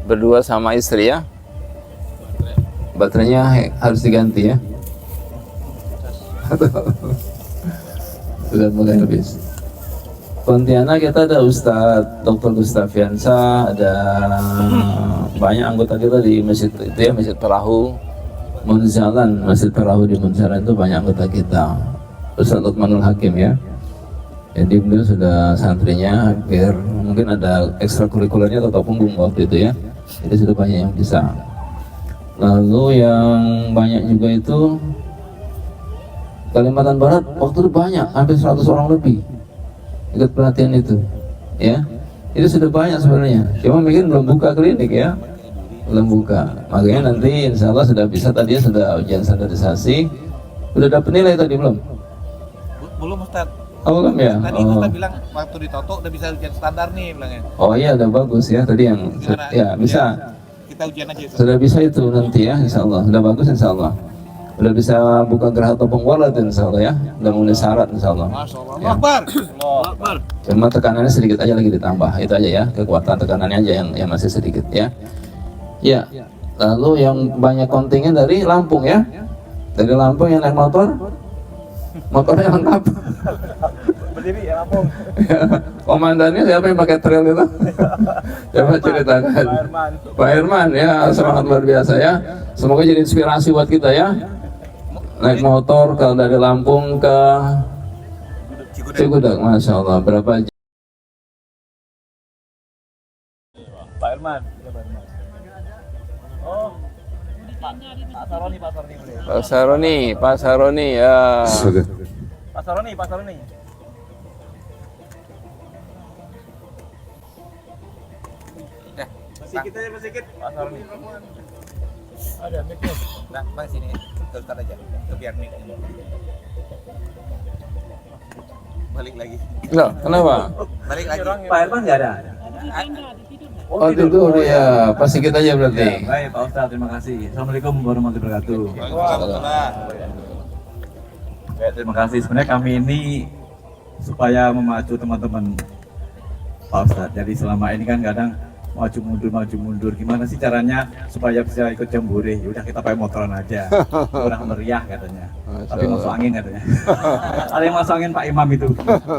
berdua sama istri ya. Baterainya harus diganti ya. Sudah mulai habis. Pontianak kita ada Ustadz Dr. Gustaviansa, ada banyak anggota kita di masjid itu ya, Masjid Perahu Munzalan, Masjid Perahu di Munzalan itu banyak anggota kita. Ustadz Lukmanul Hakim ya. Jadi beliau sudah santrinya hampir, mungkin ada ekstrakurikulernya atau punggung waktu itu ya. Jadi sudah banyak yang bisa. Lalu yang banyak juga itu Kalimantan Barat waktu itu banyak, hampir 100 orang lebih ikut pelatihan itu ya. Itu sudah banyak sebenarnya, cuma mungkin belum buka klinik ya, belum buka. Makanya nanti insya Allah sudah bisa, tadi sudah ujian standarisasi. Udah dapat nilai tadi belum? Belum Ustaz. Oh belum ya? Tadi Ustaz bilang waktu di Toto udah bisa ujian standar nih bilangnya. Oh iya udah bagus ya tadi yang ya bisa. Kita ujian aja Ustaz. Sudah bisa itu nanti ya insya Allah, sudah bagus insya Allah. Udah bisa buka gerah topeng wallet insya Allah ya, udah mulai syarat insya Allah. Masya Allah. Ya. Akbar. Akbar. Cuma tekanannya sedikit aja lagi ditambah, itu aja ya, kekuatan tekanannya aja yang masih sedikit ya. Ya. Lalu yang banyak kontingen dari Lampung ya, dari Lampung yang naik motor, motornya lengkap. Berdiri ya Lampung. Komandannya siapa yang pakai trail itu? Coba ceritakan. Pak Herman ya, semangat luar biasa ya. Semoga jadi inspirasi buat kita ya. Naik motor kalau dari Lampung ke Cigudeg, Masya Allah. Berapa jam? Pak Herman. Oh. Pak Saroni. Pak Saroni ya. Pak Saroni. Masih sedikit. Pak Saroni. Ada mic-nya. Nah, Bang sini. Terus aja. Ke biar mic ini. Balik lagi. Loh, kenapa? Balik lagi. Pak Herman enggak ada. Oh tidur ya, pas sedikit aja berarti. Baik Pak Ustadz, terima kasih. Assalamualaikum warahmatullahi wabarakatuh. Ya, terima kasih. Sebenarnya kami ini supaya memacu teman-teman Pak Ustadz. Jadi selama ini kan kadang maju mundur. Gimana sih caranya supaya bisa ikut jambore? Ya udah kita pakai motoran aja. Kurang meriah katanya. Tapi masuk angin katanya. Ada yang masuk angin Pak Imam itu.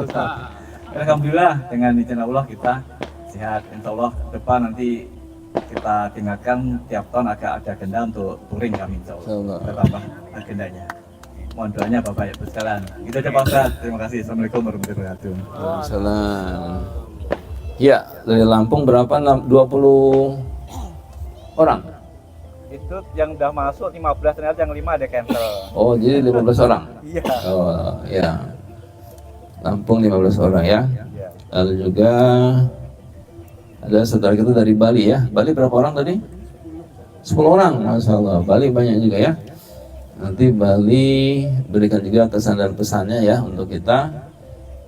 Ustadz. Alhamdulillah dengan izin Allah kita sehat. Insya Allah depan nanti kita tingkatkan tiap tahun agak ada agenda untuk touring kami insya Allah. Kita tambah agendanya. Mohon doanya Bapak Ibu sekalian. Gitu aja Pak Ustadz. Terima kasih. Assalamualaikum warahmatullahi wabarakatuh. Waalaikumsalam. Ya, dari Lampung berapa? 20 orang? Itu yang udah masuk 15, ternyata yang 5 ada cancel. Oh, jadi 15 orang? Iya. Oh, ya. Lampung 15 orang ya. Iya. Lalu juga ada saudara kita dari Bali ya. Bali berapa orang tadi? 10 orang, Masya Allah. Bali banyak juga ya. Nanti Bali berikan juga kesan dan pesannya ya untuk kita.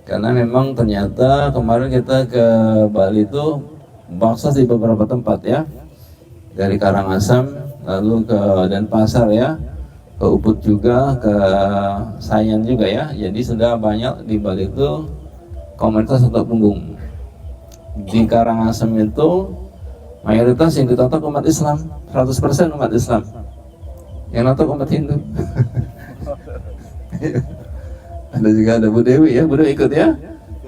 Karena memang ternyata kemarin kita ke Bali itu baksos di beberapa tempat ya. Dari Karangasem, lalu ke Denpasar ya, ke Ubud juga, ke Sayan juga ya. Jadi sudah banyak di Bali itu komunitas atau punggung. Di Karangasem itu mayoritas yang ditotok umat Islam, 100% umat Islam. Yang notok umat Hindu. Ada juga ada Bu Dewi ya, Bu Dewi ikut ya.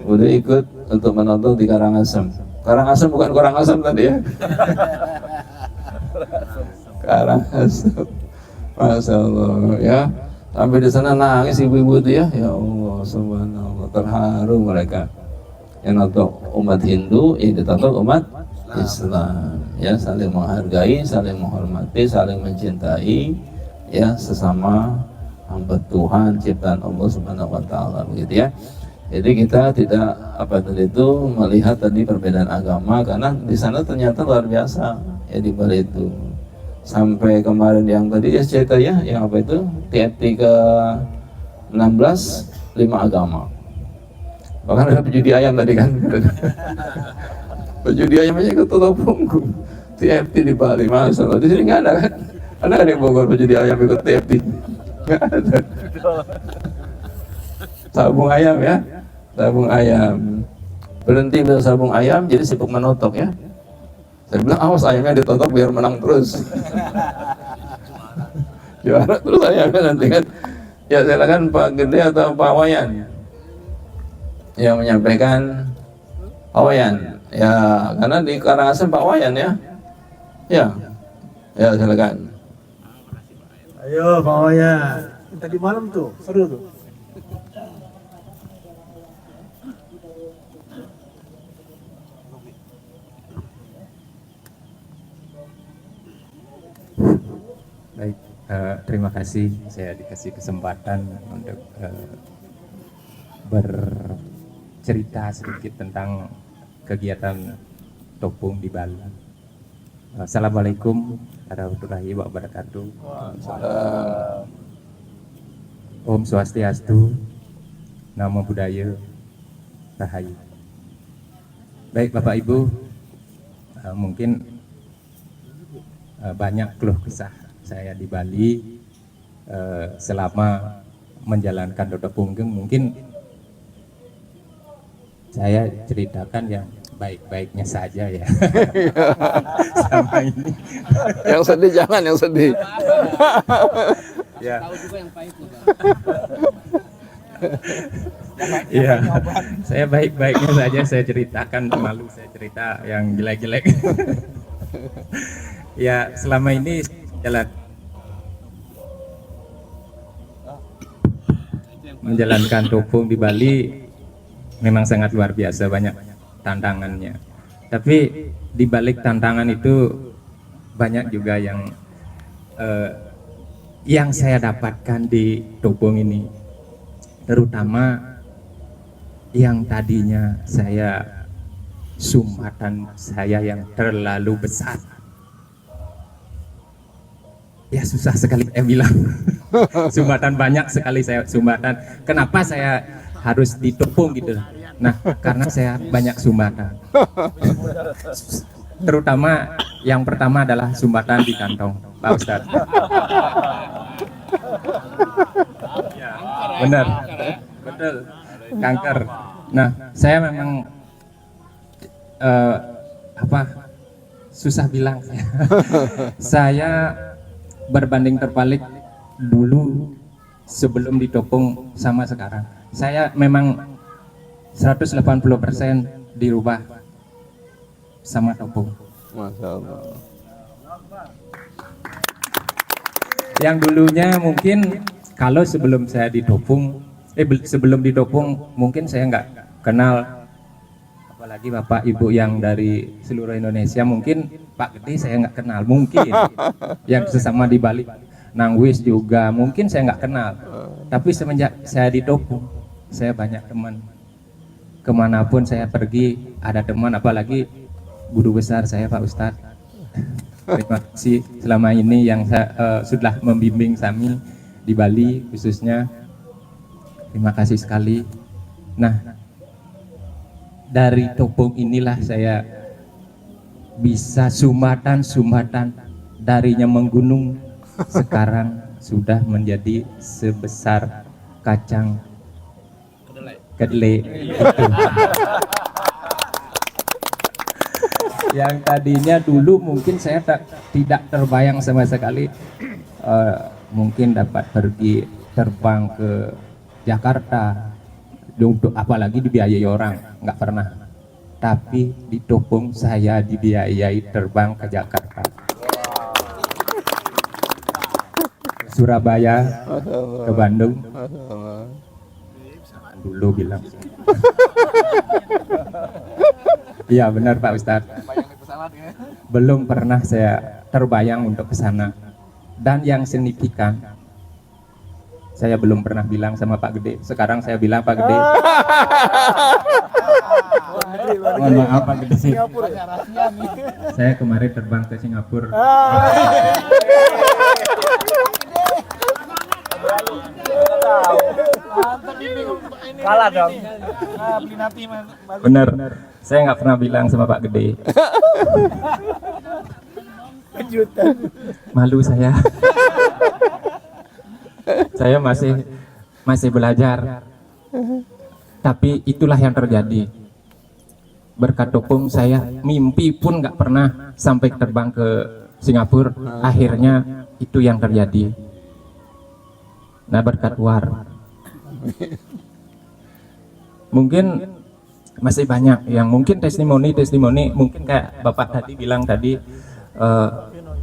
Bu Dewi ikut untuk menonton di Karangasem. Karangasem bukan Karangasem tadi ya. Karangasem. Masya Allah ya. Sampai di sana nangis ibu-ibu itu ya. Ya Allah, subhanallah, terharu mereka. Yang nonton umat Hindu, yang ditonton umat Islam. Ya, saling menghargai, saling menghormati, saling mencintai ya sesama hamba Tuhan ciptaan Allah Subhanahu wa taala begitu ya. Jadi kita tidak apa tadi itu melihat tadi perbedaan agama karena di sana ternyata luar biasa ya di Bali itu. Sampai kemarin yang tadi ya cerita ya yang apa itu TFT ke 16 5 agama. Bahkan ada penjudi ayam tadi kan. Penjudi ayam aja ikut tutup punggung. TFT di Bali, Masya Allah. Di sini nggak ada kan? Ada yang Bogor penjudi ayam ikut TFT? Nggak ada. Sabung ayam ya, sabung ayam. Berhenti sabung ayam, jadi sibuk menotok ya. Saya bilang awas ayamnya ditotok biar menang terus. Juara terus ayamnya nanti kan. Ya silakan Pak Gede atau Pak Wayan yang menyampaikan. Pak Wayan, ya karena di Karangasem Pak Wayan ya. Ya silakan. Ayo Pak Wayan. Tadi malam tuh seru tuh. Baik, terima kasih saya dikasih kesempatan untuk bercerita sedikit tentang kegiatan Topung di Bali. Assalamualaikum warahmatullahi wabarakatuh. Om Swastiastu, Namo Buddhaya, Rahayu. Baik Bapak Ibu, mungkin banyak keluh kesah saya di Bali selama menjalankan Dodo Punggeng. Mungkin saya ceritakan yang baik-baiknya saja ya. Sama ini. Yang sedih jangan, yang sedih. Ya. Iya, saya baik-baiknya saja saya ceritakan, malu saya cerita yang jelek-jelek. Ya, selama ini menjalankan Topung di Bali memang sangat luar biasa, banyak tantangannya. Tapi di balik tantangan itu banyak juga yang saya dapatkan di Topung ini, terutama yang tadinya saya sumbatan saya yang terlalu besar. Ya susah sekali saya bilang. Sumbatan banyak sekali saya sumbatan. Kenapa saya harus ditopung gitu? Nah, karena saya banyak sumbatan. Terutama yang pertama adalah sumbatan di kantong, Pak Ustadz. Ya, benar, betul, kanker. Nah, saya memang susah bilang. Saya berbanding terbalik dulu sebelum ditopung sama sekarang. Saya memang 180% dirubah sama topung. Masya Allah. Yang dulunya mungkin kalau sebelum saya ditopung, sebelum ditopung mungkin saya nggak kenal, apalagi Bapak Ibu yang dari seluruh Indonesia, mungkin Pak Gede saya nggak kenal, mungkin yang sesama di Bali, Nangwis juga mungkin saya nggak kenal. Tapi semenjak saya ditopung, saya banyak teman. Kemanapun saya pergi ada teman, apalagi guru besar saya Pak Ustadz. Terima kasih selama ini yang sudah membimbing kami di Bali khususnya. Terima kasih sekali. Nah, dari topung inilah saya bisa sumbatan darinya menggunung sekarang sudah menjadi sebesar kacang kedelai. Yang tadinya dulu mungkin saya tidak terbayang sama sekali mungkin dapat pergi terbang ke Jakarta, untuk apalagi dibiayai orang, nggak pernah. Tapi di Topung saya dibiayai terbang ke Jakarta, Surabaya, ke Bandung. Dulu bilang. Iya benar Pak Ustadz. Belum pernah saya terbayang untuk ke sana. Dan yang signifikan, saya belum pernah bilang sama Pak Gede. Sekarang saya bilang Pak Gede. Mohon maaf Pak Gede. Saya kemarin terbang ke Singapura. Kalah dong. Benar. Saya nggak pernah bilang sama Pak Gede. Kejutan. Malu saya. Saya masih belajar. Tapi itulah yang terjadi. berkat dukung saya mimpi pun nggak pernah sampai terbang ke Singapura. Akhirnya itu yang terjadi. Nah, berkat war. Mungkin masih banyak yang mungkin testimoni mungkin kayak Bapak tadi bilang tadi,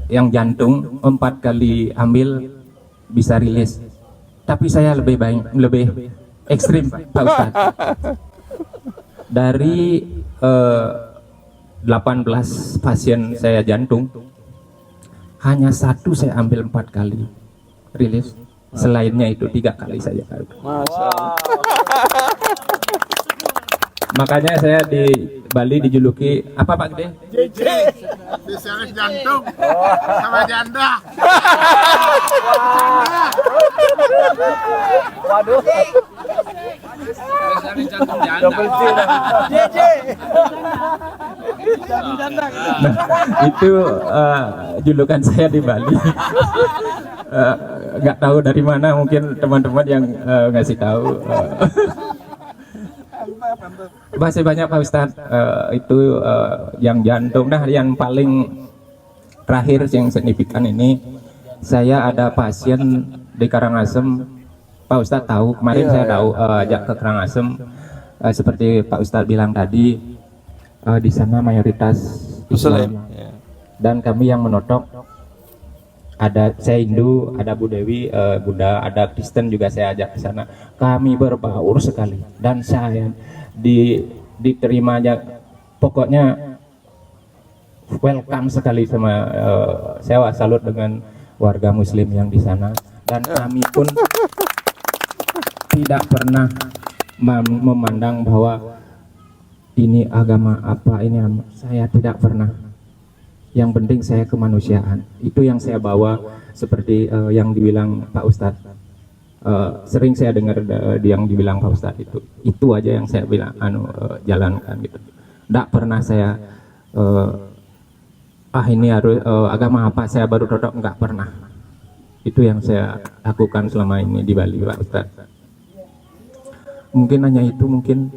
yang jantung 4 kali ambil bisa rilis, tapi saya lebih ekstrim Pak Ustadz. Dari 18 pasien saya jantung, hanya 1 saya ambil 4 kali rilis, selainnya itu 3 kali saja. Masya Allah. Makanya saya di Bali dijuluki apa Pak Gede? JJ. Spesialis jantung. Sama janda. Waduh. Double J. JJ. Itu julukan saya di Bali. Nggak tahu dari mana, mungkin teman-teman yang ngasih tahu. Masih banyak Pak Ustadz, itu yang jantung. Nah, yang paling terakhir yang signifikan ini, saya ada pasien di Karangasem. Pak Ustadz tahu, kemarin saya tahu ajak ke Karangasem, seperti Pak Ustadz bilang tadi, di sana mayoritas Islam. Dan kami yang menotok, ada saya Hindu, ada Bu Dewi, Buddha, ada Kristen juga saya ajak ke sana. Kami berbaur sekali dan saya diterima aja, pokoknya welcome sekali sama saya salut dengan warga Muslim yang di sana, dan kami pun tidak pernah memandang bahwa ini agama apa, ini saya tidak pernah. Yang penting saya kemanusiaan, itu yang saya bawa, seperti yang dibilang Pak Ustadz. Sering saya dengar yang dibilang Pak Ustadz itu aja yang saya bilang jalankan gitu. Tidak pernah saya ini harus agama apa saya baru cocok, nggak pernah. Itu yang saya lakukan selama ini di Bali Pak Ustadz. Mungkin hanya itu, mungkin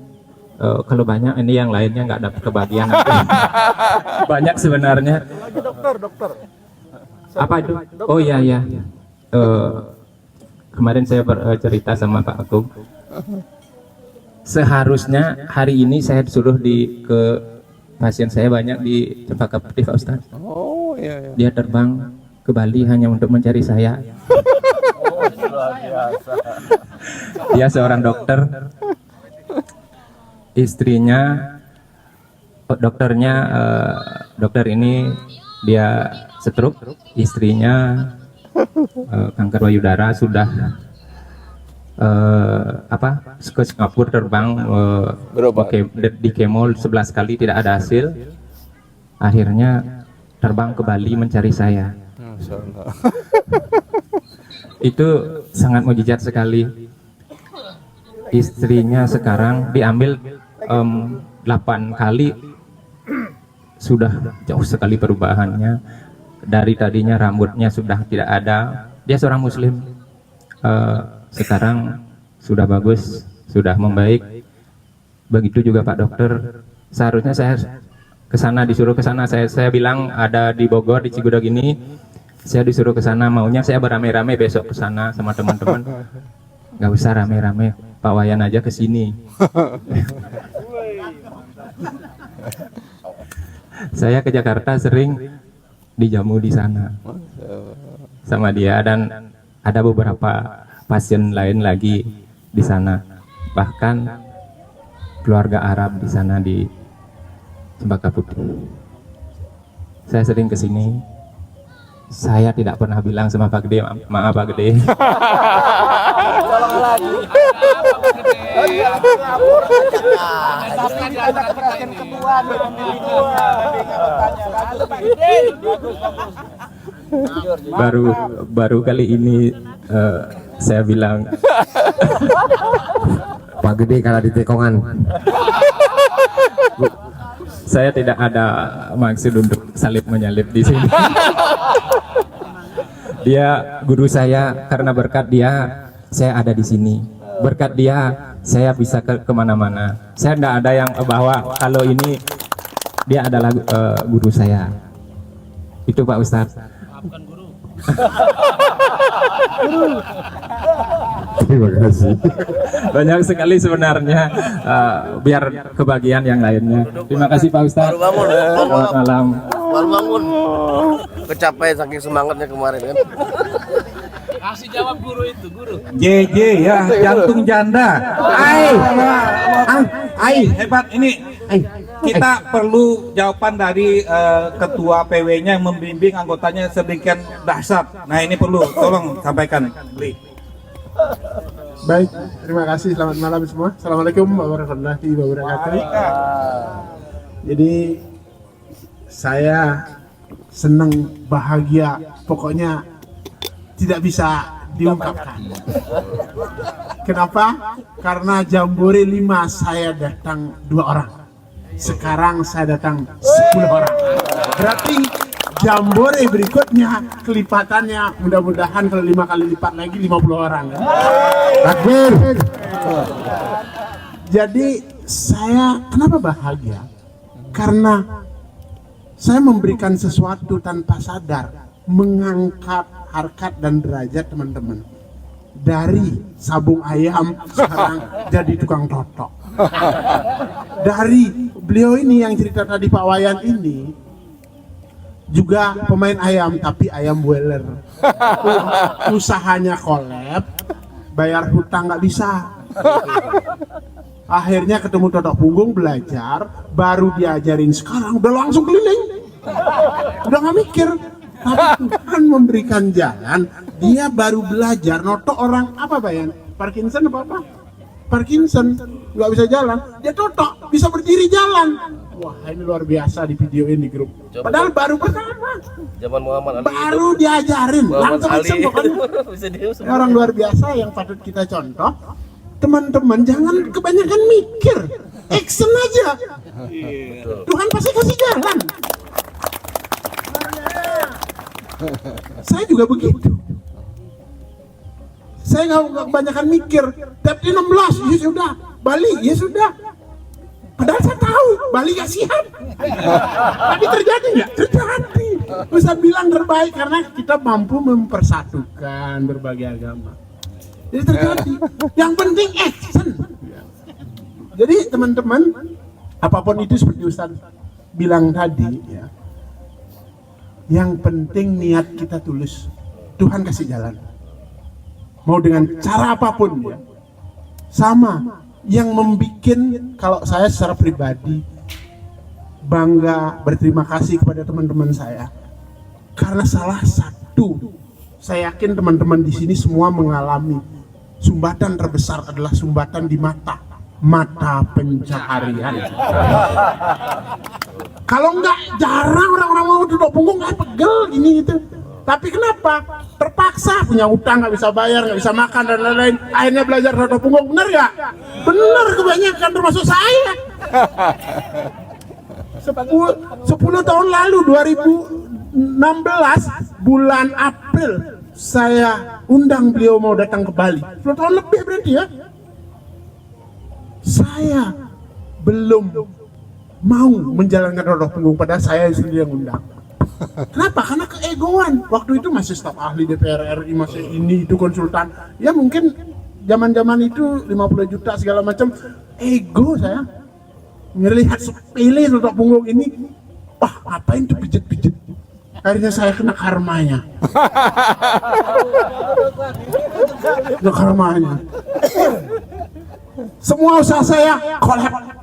kalau banyak ini yang lainnya nggak dapat kebahagiaan. Banyak sebenarnya. Dokter. Apa itu? Oh iya. Kemarin saya bercerita sama Pak Agung. Seharusnya hari ini saya disuruh ke pasien saya banyak di Cempaka Putih Pak Ustadz. Oh iya. Dia terbang ke Bali hanya untuk mencari saya. Dia seorang dokter. Istrinya dokter ini dia stroke, istrinya kanker payudara, sudah ke Singapura terbang di kemo 11 kali tidak ada hasil, akhirnya terbang ke Bali mencari saya. Itu sangat mujizat sekali. Istrinya sekarang diambil 8 kali, sudah jauh sekali perubahannya. Dari tadinya rambutnya sudah tidak ada, dia seorang Muslim, sekarang sudah bagus, sudah membaik. Begitu juga Pak Dokter. Seharusnya saya disuruh ke sana. Saya bilang ada di Bogor, di Cigudeg ini, saya disuruh ke sana. Maunya saya beramai-ramai besok ke sana sama teman-teman. Nggak usah rame-rame, Pak Wayan aja ke sini. Saya ke Jakarta sering dijamu di sana sama dia, dan ada beberapa pasien lain lagi di sana, bahkan keluarga Arab di sana di Cempaka Putih. Saya sering ke sini. Saya tidak pernah bilang sama Pak Gede, maaf Pak Gede. Baru kali ini saya bilang Pak Gede kalah di tekongan. Saya tidak ada maksud untuk salib menyalip di sini. Dia guru saya, karena berkat dia saya ada di sini. Berkat dia saya bisa kemana-mana. Saya tidak ada yang bahwa kalau ini dia adalah guru saya. Itu Pak Ustadz. Terima kasih. Banyak sekali sebenarnya, biar kebagian yang lainnya. Terima kasih Pak Ustadz. Baru bangun. Selamat malam. Baru bangun. Kecapean saking semangatnya kemarin kan. JJ ya, jantung janda. Hebat ini. Kita perlu jawaban dari ketua PW-nya yang membimbing anggotanya sedemikian dahsyat. Nah ini perlu, tolong sampaikan. Beli. Baik, terima kasih. Selamat malam semua. Assalamualaikum warahmatullahi wabarakatuh. Jadi saya senang, bahagia, pokoknya tidak bisa diungkapkan. Kenapa? Karena Jambore 5 saya datang 2 orang. Sekarang saya datang 10 orang. Berarti Jambore berikutnya kelipatannya mudah-mudahan kalau 5 kali lipat lagi 50 orang. Takbir. Jadi saya kenapa bahagia? Karena saya memberikan sesuatu tanpa sadar, mengangkat harkat dan derajat teman-teman. Dari sabung ayam sekarang jadi tukang totok. Dari beliau ini yang cerita tadi Pak Wayan ini juga pemain ayam tapi ayam boiler. Usahanya collab, bayar hutang nggak bisa. Akhirnya ketemu totok punggung, belajar, baru diajarin, sekarang udah langsung keliling. Udah nggak mikir. Tapi Tuhan memberikan jalan, dia baru belajar notok orang apa Bayan? Parkinson apa? Parkinson, nggak bisa jalan, dia totok, bisa berdiri jalan. Wah ini luar biasa di videoin di grup. Padahal baru pertama. Zaman Muhammad Ali. Baru diajarin, Muhammad langsung Ali. action pokoknya. Bisa dia Orang luar biasa yang patut kita contoh. Teman-teman jangan kebanyakan mikir, action aja. Tuhan pasti kasih jalan. Saya juga begitu. Saya nggak kebanyakan mikir. Tapi 16, ya sudah. Bali, ya sudah. Padahal saya tahu Bali gak siap. Tapi terjadi nggak? Terjadi. Bisa bilang terbaik karena kita mampu mempersatukan berbagai agama. Jadi terjadi. Yang penting action. Jadi teman-teman, apapun itu seperti Ustaz bilang tadi, ya. Yang penting niat kita tulus. Tuhan kasih jalan. Mau dengan cara apapun ya. Sama yang membuat kalau saya secara pribadi bangga, berterima kasih kepada teman-teman saya. Karena salah satu, saya yakin teman-teman di sini semua mengalami sumbatan terbesar adalah sumbatan di mata pencaharian. Kalau enggak, jarang orang-orang mau duduk punggung, nggak pegel gini gitu. Tapi kenapa? Terpaksa, punya utang nggak bisa bayar, nggak bisa makan dan lain-lain. Akhirnya belajar duduk punggung, bener nggak? Bener, kebanyakan termasuk saya. 10 tahun lalu, 2016 bulan April, saya undang beliau mau datang ke Bali. 10 tahun lebih berarti ya. Saya belum mau menjalankan roda punggung, padahal saya sendiri yang undang. Kenapa? Karena keegoan. Waktu itu masih staf ahli DPR RI, masih ini itu konsultan. Ya mungkin zaman-zaman itu 50 juta segala macam. Ego saya. Ngelihat sepele roda punggung ini, wah ngapain tuh pijet-pijet. Akhirnya saya kena karmanya. Kena karmanya. Semua usaha saya kolab.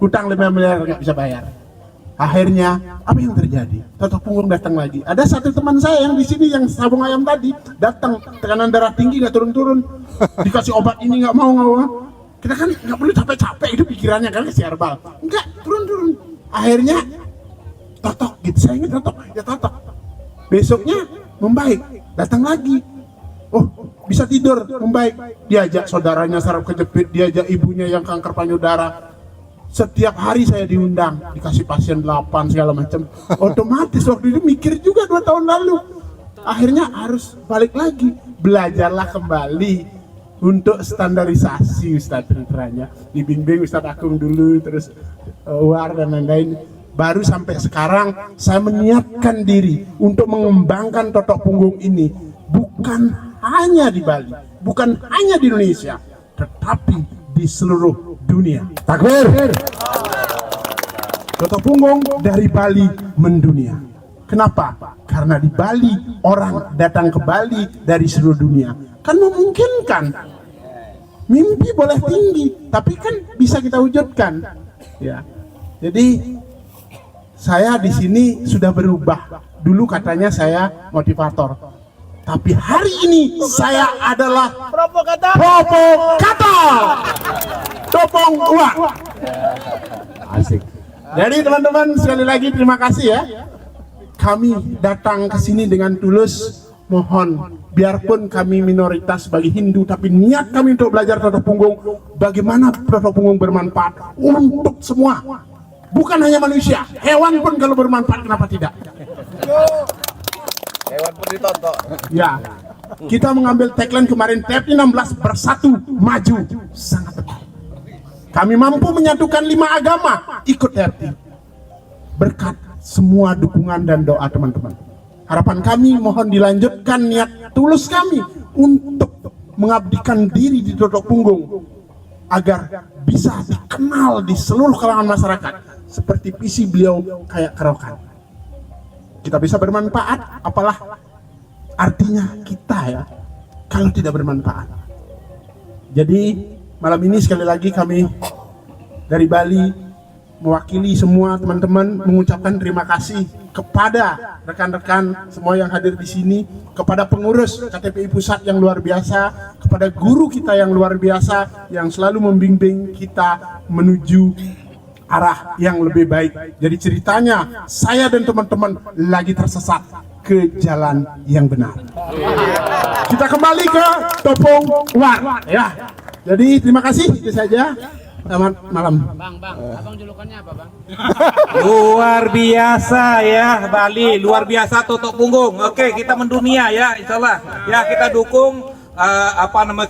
Hutang 5 miliar nggak bisa bayar. Akhirnya apa yang terjadi? Totok punggung datang lagi. Ada satu teman saya yang di sini yang sabung ayam tadi datang, tekanan darah tinggi nggak turun-turun, dikasih obat ini nggak mau. Kita kan nggak perlu capek-capek itu pikirannya kan kasih herbal. Enggak turun-turun. Akhirnya totok gitu, saya ingat totok, ya totok. Besoknya membaik, datang lagi. Oh bisa tidur, membaik. Diajak saudaranya saraf kejepit, diajak ibunya yang kanker payudara. Setiap hari saya diundang, dikasih pasien 8 segala macam. Otomatis waktu itu mikir juga 2 tahun lalu. Akhirnya harus balik lagi, belajarlah kembali untuk standarisasi Ustadz penetranya. Dibimbing Ustadz Agung dulu, terus War dan lain-lain. Baru sampai sekarang saya menyiapkan diri untuk mengembangkan totok punggung ini bukan hanya di Bali, bukan hanya di Indonesia, tetapi di seluruh dunia. Takbir! Totok punggung dari Bali mendunia. Kenapa? Karena di Bali orang datang ke Bali dari seluruh dunia. Kan memungkinkan. Mimpi boleh tinggi, tapi kan bisa kita wujudkan. Ya. Jadi saya di sini sudah berubah. Dulu katanya saya motivator, tapi hari ini saya adalah provokator. Topong uang. Asik. Jadi teman-teman sekali lagi terima kasih ya. Kami datang ke sini dengan tulus. Mohon biarpun kami minoritas sebagai Hindu, tapi niat kami untuk belajar totok punggung. Bagaimana totok punggung bermanfaat untuk semua. Bukan hanya manusia, hewan pun kalau bermanfaat kenapa tidak? Hewan pun ditotok. Ya, kita mengambil tagline kemarin TFT 16 bersatu maju sangat tepat. Kami mampu menyatukan 5 agama ikut TFT berkat semua dukungan dan doa teman-teman. Harapan kami mohon dilanjutkan niat tulus kami untuk mengabdikan diri di totok punggung agar bisa dikenal di seluruh kalangan masyarakat seperti visi beliau kayak kerokan. Kita bisa bermanfaat, apalah artinya kita ya kalau tidak bermanfaat. Jadi malam ini sekali lagi kami dari Bali mewakili semua teman-teman mengucapkan terima kasih kepada rekan-rekan semua yang hadir di sini, kepada pengurus KTPI Pusat yang luar biasa, kepada guru kita yang luar biasa yang selalu membimbing kita menuju arah yang lebih baik. Jadi ceritanya saya dan teman-teman lagi tersesat ke jalan yang benar. Kita kembali ke Topong War ya. Jadi terima kasih, itu saja. Selamat malam. Bang, abang julukannya apa, Bang? Luar biasa ya Bali, luar biasa totok punggung. Oke, kita mendunia ya, insyaallah. Ya, kita dukung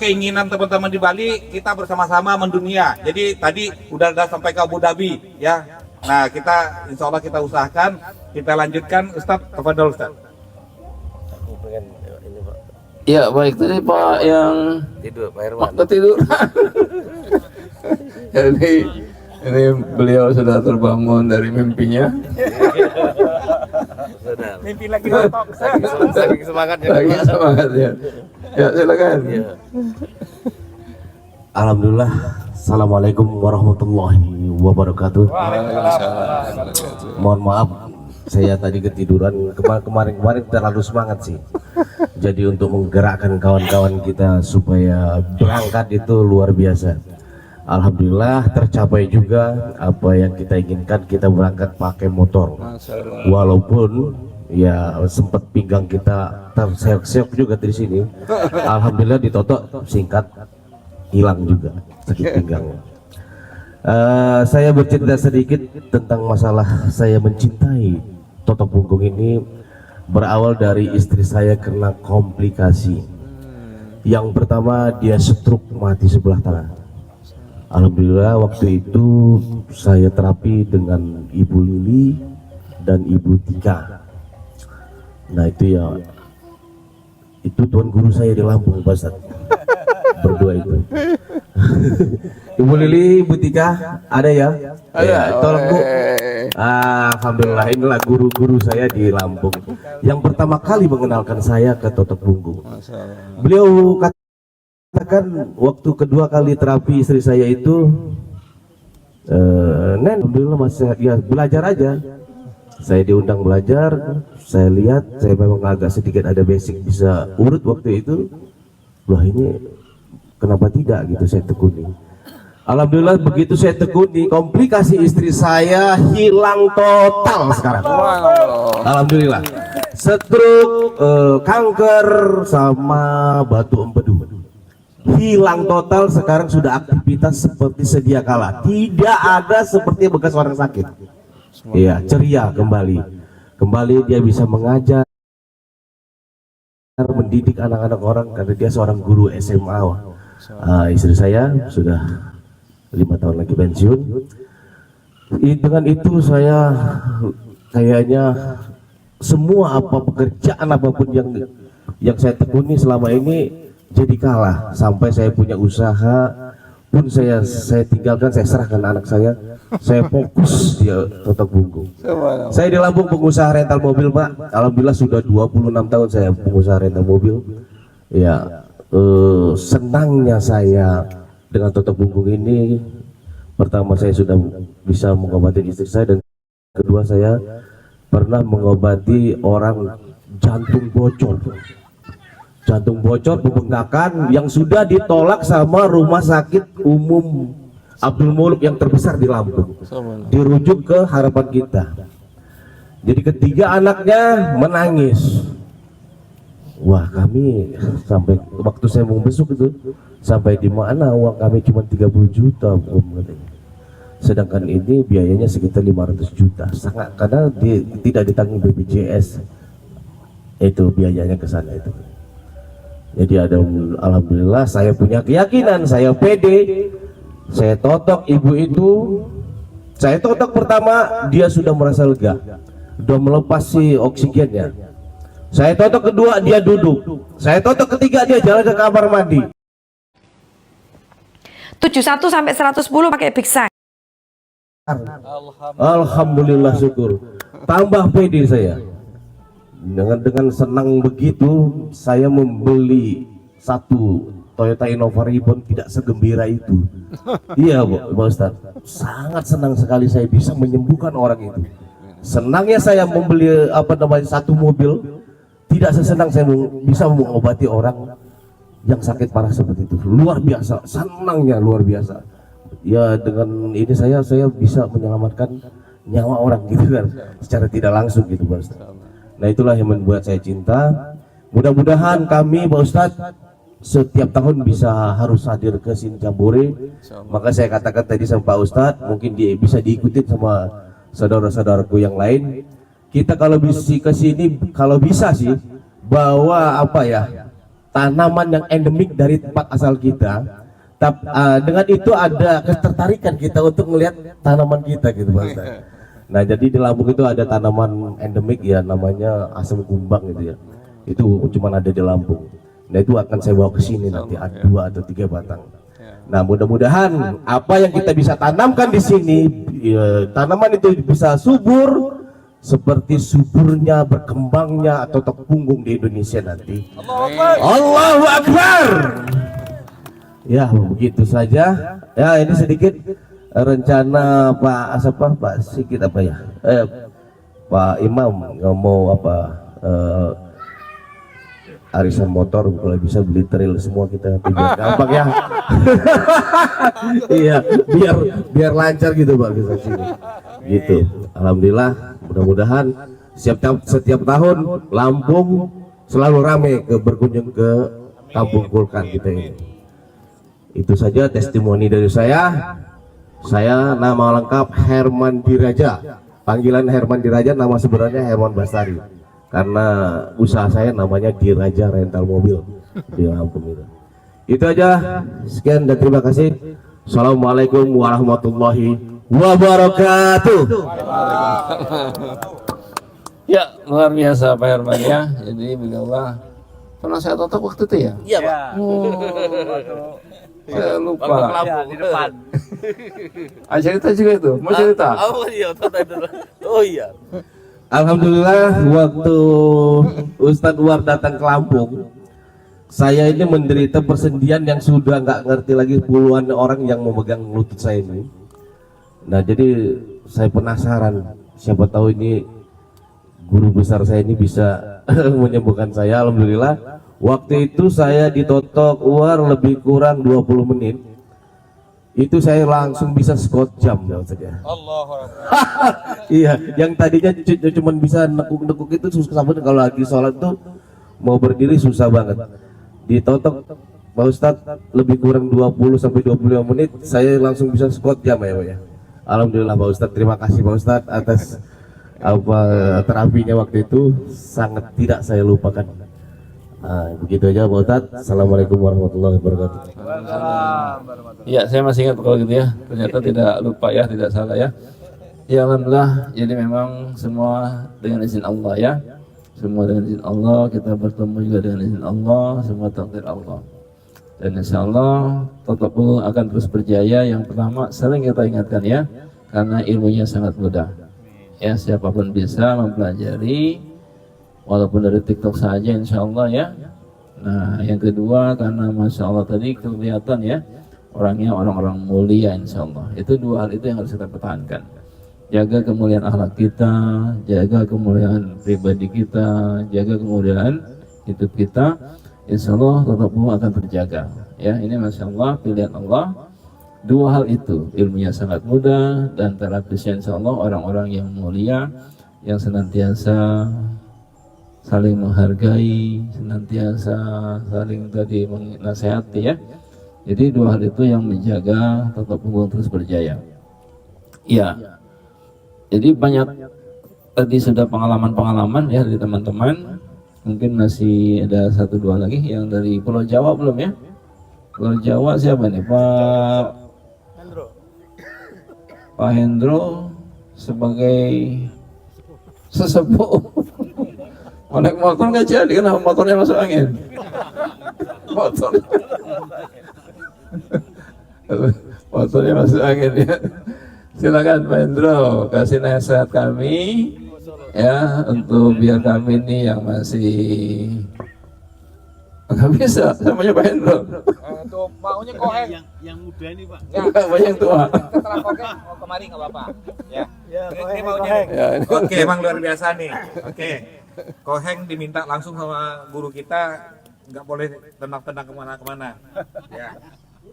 keinginan teman-teman di Bali, kita bersama-sama mendunia. Jadi tadi udah sampai ke Abu Dhabi ya. Nah, kita insyaallah kita usahakan, kita lanjutkan. Ustadz, tafadhol Ustadz. Ya baik, tadi Pak yang Tidur, Pak Herman. ketiduran. Ini beliau sudah terbangun dari mimpinya. Sudah. Mimpi lagi totok. Saking semangatnya. Lagi semangat ya. Ya silakan. Iya. Alhamdulillah. Assalamualaikum warahmatullahi wabarakatuh. Mohon maaf, saya tadi ketiduran. Kemarin terlalu semangat sih. Jadi untuk menggerakkan kawan-kawan kita supaya berangkat itu luar biasa. Alhamdulillah tercapai juga apa yang kita inginkan. Kita berangkat pakai motor. Walaupun ya sempat pinggang kita terseok-seok juga di sini. Alhamdulillah ditotok singkat hilang juga sakit pinggangnya. Saya bercerita sedikit tentang masalah saya mencintai totok punggung ini. Berawal dari istri saya kena komplikasi. Yang pertama dia stroke, mati sebelah tangan. Alhamdulillah waktu itu saya terapi dengan Ibu Lili dan Ibu Tika. Nah itu ya, itu tuan guru saya di Lampung Pak Ustadz. Berdua itu. Ibu Lili, Ibu Tika ada ya? Ada. Tolong Bu. Alhamdulillah inilah guru-guru saya di Lampung yang pertama kali mengenalkan saya ke totok punggung. Beliau katakan waktu kedua kali terapi istri saya itu, Nen, alhamdulillah masih ya belajar aja. Saya diundang belajar, saya lihat saya memang agak sedikit ada basic bisa urut waktu itu. Loh ini kenapa tidak gitu, saya tekuni. Alhamdulillah begitu saya tekuni, komplikasi istri saya hilang total sekarang. Alhamdulillah. Stroke, kanker sama batu empedu hilang total. Sekarang sudah aktivitas seperti sedia kala. Tidak ada seperti bekas orang sakit. Iya, ceria kembali. Kembali dia bisa mengajar, mendidik anak-anak orang karena dia seorang guru SMA. Istri saya sudah 5 tahun lagi pensiun. Dengan itu saya kayaknya semua pekerjaan apapun yang saya tekuni selama ini jadi kalah. Sampai saya punya usaha pun saya tinggalkan, saya serahkan anak saya fokus di Totok Bungkung. Saya di Lampung pengusaha rental mobil, Pak. Alhamdulillah sudah 26 tahun saya pengusaha rental mobil. Ya, senangnya saya dengan Totok Bungkung ini, pertama saya sudah bisa mengobati istri saya, dan kedua saya pernah mengobati orang jantung bocor pembengkakan yang sudah ditolak sama rumah sakit umum Abdul Muluk yang terbesar di Lampung, dirujuk ke Harapan Kita. Jadi ketiga anaknya menangis. Wah, kami sampai waktu saya mau besuk itu, sampai di mana uang kami cuma 30 juta katanya. Sedangkan ini biayanya sekitar 500 juta, sangat, karena tidak ditanggung BPJS itu biayanya ke sana itu. Jadi alhamdulillah saya punya keyakinan, saya pede, saya totok ibu itu. Saya totok pertama, dia sudah merasa lega, sudah melepas si oksigennya. Saya totok kedua, dia duduk. Saya totok ketiga, dia jalan ke kamar mandi. 71 sampai 110 pakai Big Size. Alhamdulillah, syukur. Tambah pede saya. Dengan senang begitu, saya membeli satu Toyota Innova Reborn, tidak segembira itu. Iya, Pak Ustadz. Sangat senang sekali saya bisa menyembuhkan orang itu. Senangnya saya membeli satu mobil, tidak sesenang saya bisa mengobati orang yang sakit parah seperti itu. Luar biasa, senangnya luar biasa. Ya, dengan ini saya bisa menyelamatkan nyawa orang gitu kan, secara tidak langsung gitu, Pak Ustadz. Nah, itulah yang membuat saya cinta. Mudah-mudahan kami, Pak Ustadz, setiap tahun harus hadir ke sini Jambore. Maka saya katakan tadi sama Pak Ustadz, mungkin bisa diikuti sama saudara-saudaraku yang lain. Kita kalau bisa ke sini, kalau bisa sih bawa tanaman yang endemik dari tempat asal kita. Dengan itu ada ketertarikan kita untuk melihat tanaman kita gitu, Pak Ustadz. Nah, jadi di Lampung itu ada tanaman endemik ya, namanya asam kumbang gitu ya. Itu cuma ada di Lampung. Nah, itu akan saya bawa ke sini nanti, ada 2 atau 3 batang. Nah, mudah-mudahan apa yang kita bisa tanamkan di sini, tanaman itu bisa subur seperti suburnya, berkembangnya Totok Bungkung di Indonesia nanti. Allahu Akbar. Ya, begitu saja. Ya, ini sedikit rencana Pak Sikit Pak Imam mau arisan motor, kalau bisa beli trail semua kita biar gampang ya. Iya, biar lancar gitu, Pak, bisa sini. Gitu. Alhamdulillah, mudah-mudahan setiap tahun Lampung selalu ramai berkunjung ke Kampung Kulkan kita ini. Itu saja testimoni dari saya. Saya nama lengkap Herman Diraja. Panggilan Herman Diraja, nama sebenarnya Herman Bastari. Karena usaha saya namanya Diraja Rental Mobil di Lampung itu. Itu aja. Sekian dan terima kasih. Assalamualaikum warahmatullahi wabarakatuh. Ya, luar biasa Pak Herman ya. Jadi beliaulah pernah saya totok waktu itu ya? Iya, Pak. Saya lupa. Di depan. Cerita juga itu. Mau cerita? Oh iya. Alhamdulillah, waktu Ustadz War datang ke Lampung, saya ini menderita persendian yang sudah nggak ngerti lagi, puluhan orang yang memegang lutut saya ini. Nah, jadi saya penasaran, siapa tahu ini guru besar saya ini bisa menyembuhkan saya. Alhamdulillah, waktu itu saya ditotok War lebih kurang 20 menit. Itu saya langsung bisa squat jam ya saja. Iya, yang tadinya cuma bisa nekuk-nekuk itu susah banget, kalau lagi sholat tuh mau berdiri susah banget. Ditotok Pak Ustadz lebih kurang 20 sampai 25 menit saya langsung bisa squat jam ya, Pak ya. Alhamdulillah Pak Ustadz, terima kasih Pak Ustadz atas terapinya waktu itu, sangat tidak saya lupakan. Nah, begitu aja Pak Ustadz. Assalamualaikum warahmatullahi wabarakatuh. Ya, saya masih ingat kalau gitu ya. Ternyata tidak lupa ya, tidak salah ya. Ya alhamdulillah. Jadi memang semua dengan izin Allah ya. Semua dengan izin Allah, kita bertemu juga dengan izin Allah, semua takdir Allah. Dan insya Allah Totokul akan terus berjaya. Yang pertama sering kita ingatkan ya, karena ilmunya sangat mudah. Ya, siapapun bisa mempelajari, walaupun dari TikTok saja insya Allah ya. Nah, yang kedua karena masya Allah tadi kelihatan ya, orangnya orang-orang mulia insya Allah. Itu dua hal itu yang harus kita pertahankan. Jaga kemuliaan akhlak kita, jaga kemuliaan pribadi kita, jaga kemuliaan hidup kita. Insya Allah tetap akan terjaga. Ya, ini masya Allah pilihan Allah. Dua hal itu, ilmunya sangat mudah dan terapisnya insya Allah orang-orang yang mulia, yang senantiasa saling menghargai, senantiasa saling tadi menasehati ya. Jadi dua hal itu yang menjaga tetap punggung terus berjaya. Ya, jadi banyak tadi sudah pengalaman-pengalaman ya dari teman-teman. Mungkin masih ada satu dua lagi yang dari Pulau Jawa belum ya? Pulau Jawa siapa nih? Pak Hendro sebagai sesepuh. Naik motor nggak jadi, kenapa motornya masuk angin? Motornya masuk angin ya. Silakan Pak Hendro kasih nasihat kami ya, untuk biar kami ini yang masih nggak bisa, namanya Pak Hendro. Untuk maunya Koheng Yang muda ini Pak. ya, Yang tua. setelah Koheng mau kemari nggak apa-apa ya. Ini maunya Ya, ini oke, emang luar biasa nih. Oke, Koheng diminta langsung sama guru kita, nggak boleh tenang-tenang kemana-kemana. Ya,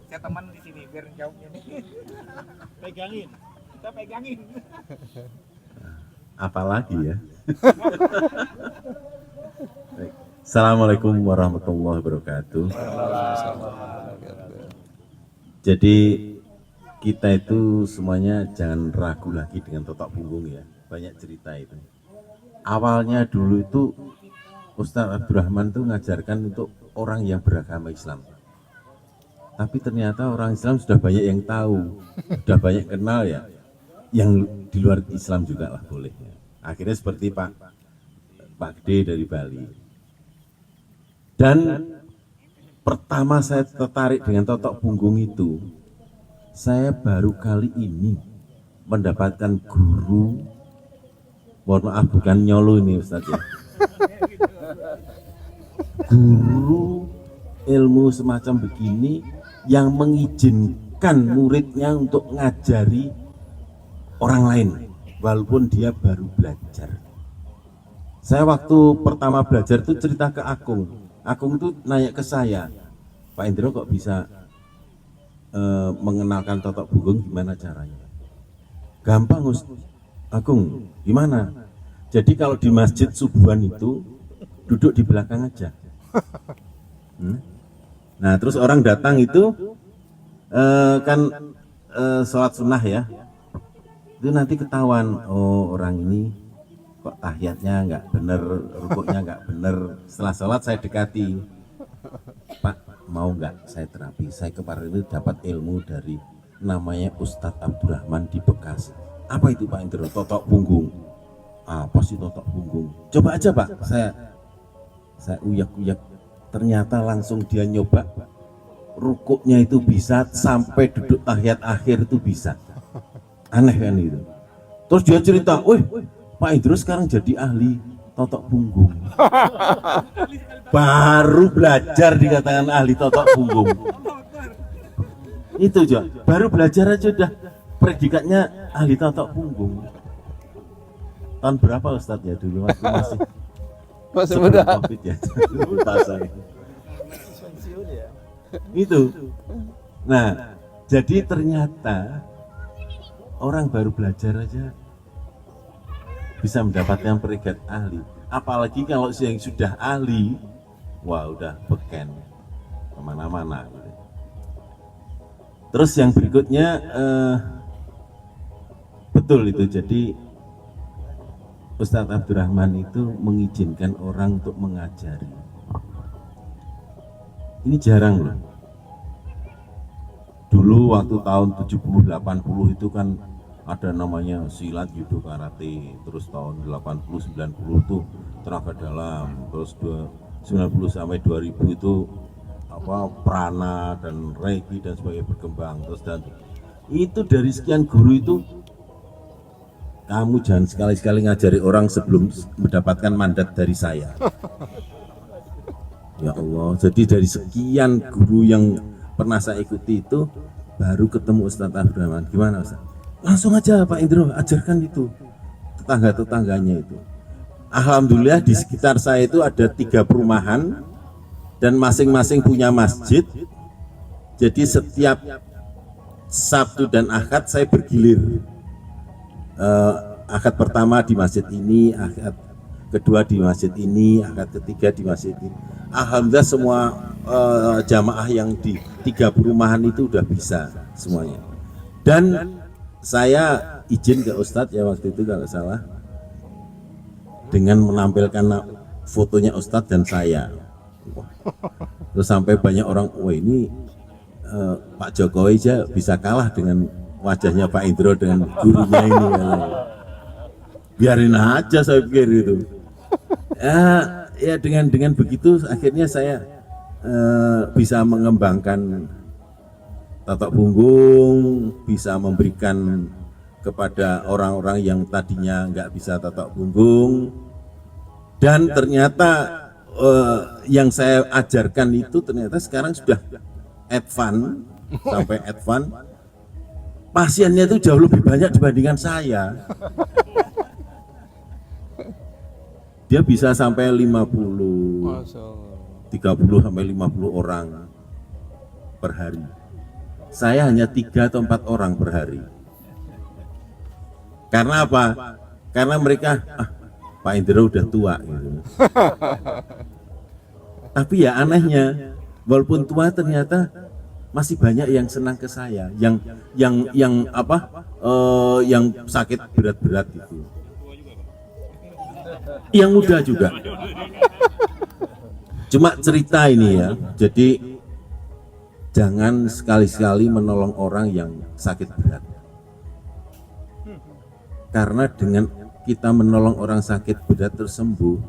saya teman di sini biar jawabnya nih. Pegangin, kita pegangin. Apalagi ya. Baik. Assalamualaikum warahmatullahi wabarakatuh. Jadi kita itu semuanya jangan ragu lagi dengan totok punggung ya. Banyak cerita itu. Awalnya dulu itu Ustadz Abdurrahman itu ngajarkan untuk orang yang beragama Islam. Tapi ternyata orang Islam sudah banyak yang tahu, sudah banyak kenal ya. Yang di luar Islam juga lah boleh. Akhirnya seperti Pak Gede dari Bali. Dan pertama saya tertarik dengan totok punggung itu, saya baru kali ini mendapatkan guru, mohon maaf bukan nyolo ini Ustaz ya, guru ilmu semacam begini yang mengizinkan muridnya untuk ngajari orang lain walaupun dia baru belajar. Saya waktu pertama belajar itu cerita ke Akung itu nanya ke saya, Pak Indro kok bisa mengenalkan totok punggung, gimana caranya? Gampang Agung, gimana? Jadi kalau di masjid subuhan itu duduk di belakang aja. Nah terus orang datang itu kan sholat sunnah ya, itu nanti ketahuan, oh orang ini kok tahiyatnya nggak bener, rukuknya nggak bener. Setelah sholat saya dekati, Pak mau nggak saya terapi? Saya kemarin itu dapat ilmu dari namanya Ustadz Abdurrahman di Bekasi. Apa itu Pak Indro? Totok punggung. Apa sih totok punggung? Coba aja Pak. Saya uyak-uyak. Ternyata langsung dia nyoba, rukuknya itu bisa, sampai duduk tahiyat akhir itu bisa. Aneh kan itu. Terus dia cerita, wih Pak Indro sekarang jadi ahli totok punggung. Baru belajar dikatakan ahli totok punggung. Itu juga, baru belajar aja udah predikatnya ahli totok punggung. Tahun berapa Ustadz ya dulu waktu masih muda. COVID ya. Lupa saya. Itu. Nah, jadi ternyata orang baru belajar aja bisa mendapatkan predikat ahli. Apalagi kalau yang sudah ahli, wah udah beken kemana-mana. Terus yang berikutnya betul itu. Jadi Ustadz Abdurrahman itu mengizinkan orang untuk mengajari. Ini jarang loh. Dulu waktu tahun 70-80 itu kan ada namanya silat, judo, karate. Terus tahun 80-90 itu tenaga dalam. Terus 90 sampai 2000 itu prana dan reiki dan sebagainya berkembang. Terus dan itu dari sekian guru itu, kamu jangan sekali-sekali ngajari orang sebelum mendapatkan mandat dari saya. Ya Allah, jadi dari sekian guru yang pernah saya ikuti itu, baru ketemu Ustadz Abdurrahman. Gimana Ustadz? Langsung aja Pak Indro, ajarkan itu tetangga-tetangganya itu. Alhamdulillah di sekitar saya itu ada 3 perumahan dan masing-masing punya masjid. Jadi setiap Sabtu dan Ahad saya bergilir. Akad pertama di masjid ini, akad kedua di masjid ini, akad ketiga di masjid ini. Alhamdulillah semua jamaah yang di 3 perumahan itu udah bisa semuanya. Dan saya izin ke Ustadz ya waktu itu kalau salah, dengan menampilkan fotonya Ustadz dan saya. Terus sampai banyak orang, wah ini Pak Jokowi aja bisa kalah dengan wajahnya Pak Indro dengan gurunya ini. Biarin aja saya pikir itu. Ya dengan begitu akhirnya saya bisa mengembangkan tatak punggung, bisa memberikan kepada orang-orang yang tadinya nggak bisa tatak punggung, dan ternyata yang saya ajarkan itu ternyata sekarang sudah advance, sampai advance. Pasiennya itu jauh lebih banyak dibandingkan saya. Dia bisa sampai 50, 30 sampai 50 orang per hari. Saya hanya 3 atau 4 orang per hari. Karena apa? Karena mereka, Pak Indro udah tua gitu. Tapi ya anehnya, walaupun tua ternyata masih banyak yang senang ke saya, yang sakit berat-berat gitu. Yang muda juga. Cuma cerita ini ya, jadi jangan sekali-sekali menolong orang yang sakit berat. Karena dengan kita menolong orang sakit berat terus sembuh,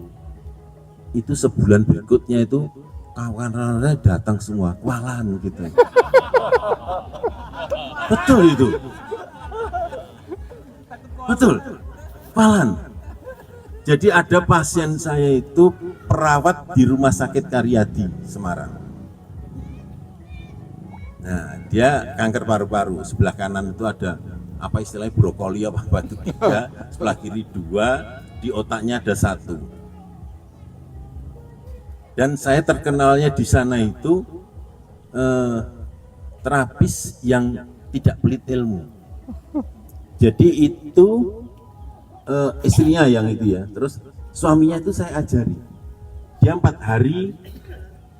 itu sebulan berikutnya itu kawan-kawannya datang semua, kualan gitu. Betul itu. Betul. Kualan. Jadi ada pasien saya itu perawat di Rumah Sakit Karyadi, Semarang. Nah, dia kanker paru-paru. Sebelah kanan itu ada apa istilahnya brokoli apa itu 3, sebelah kiri 2, di otaknya ada 1. Dan saya terkenalnya di sana itu terapis yang tidak pelit ilmu. Jadi itu istrinya yang itu ya, terus suaminya itu saya ajari. Dia 4 hari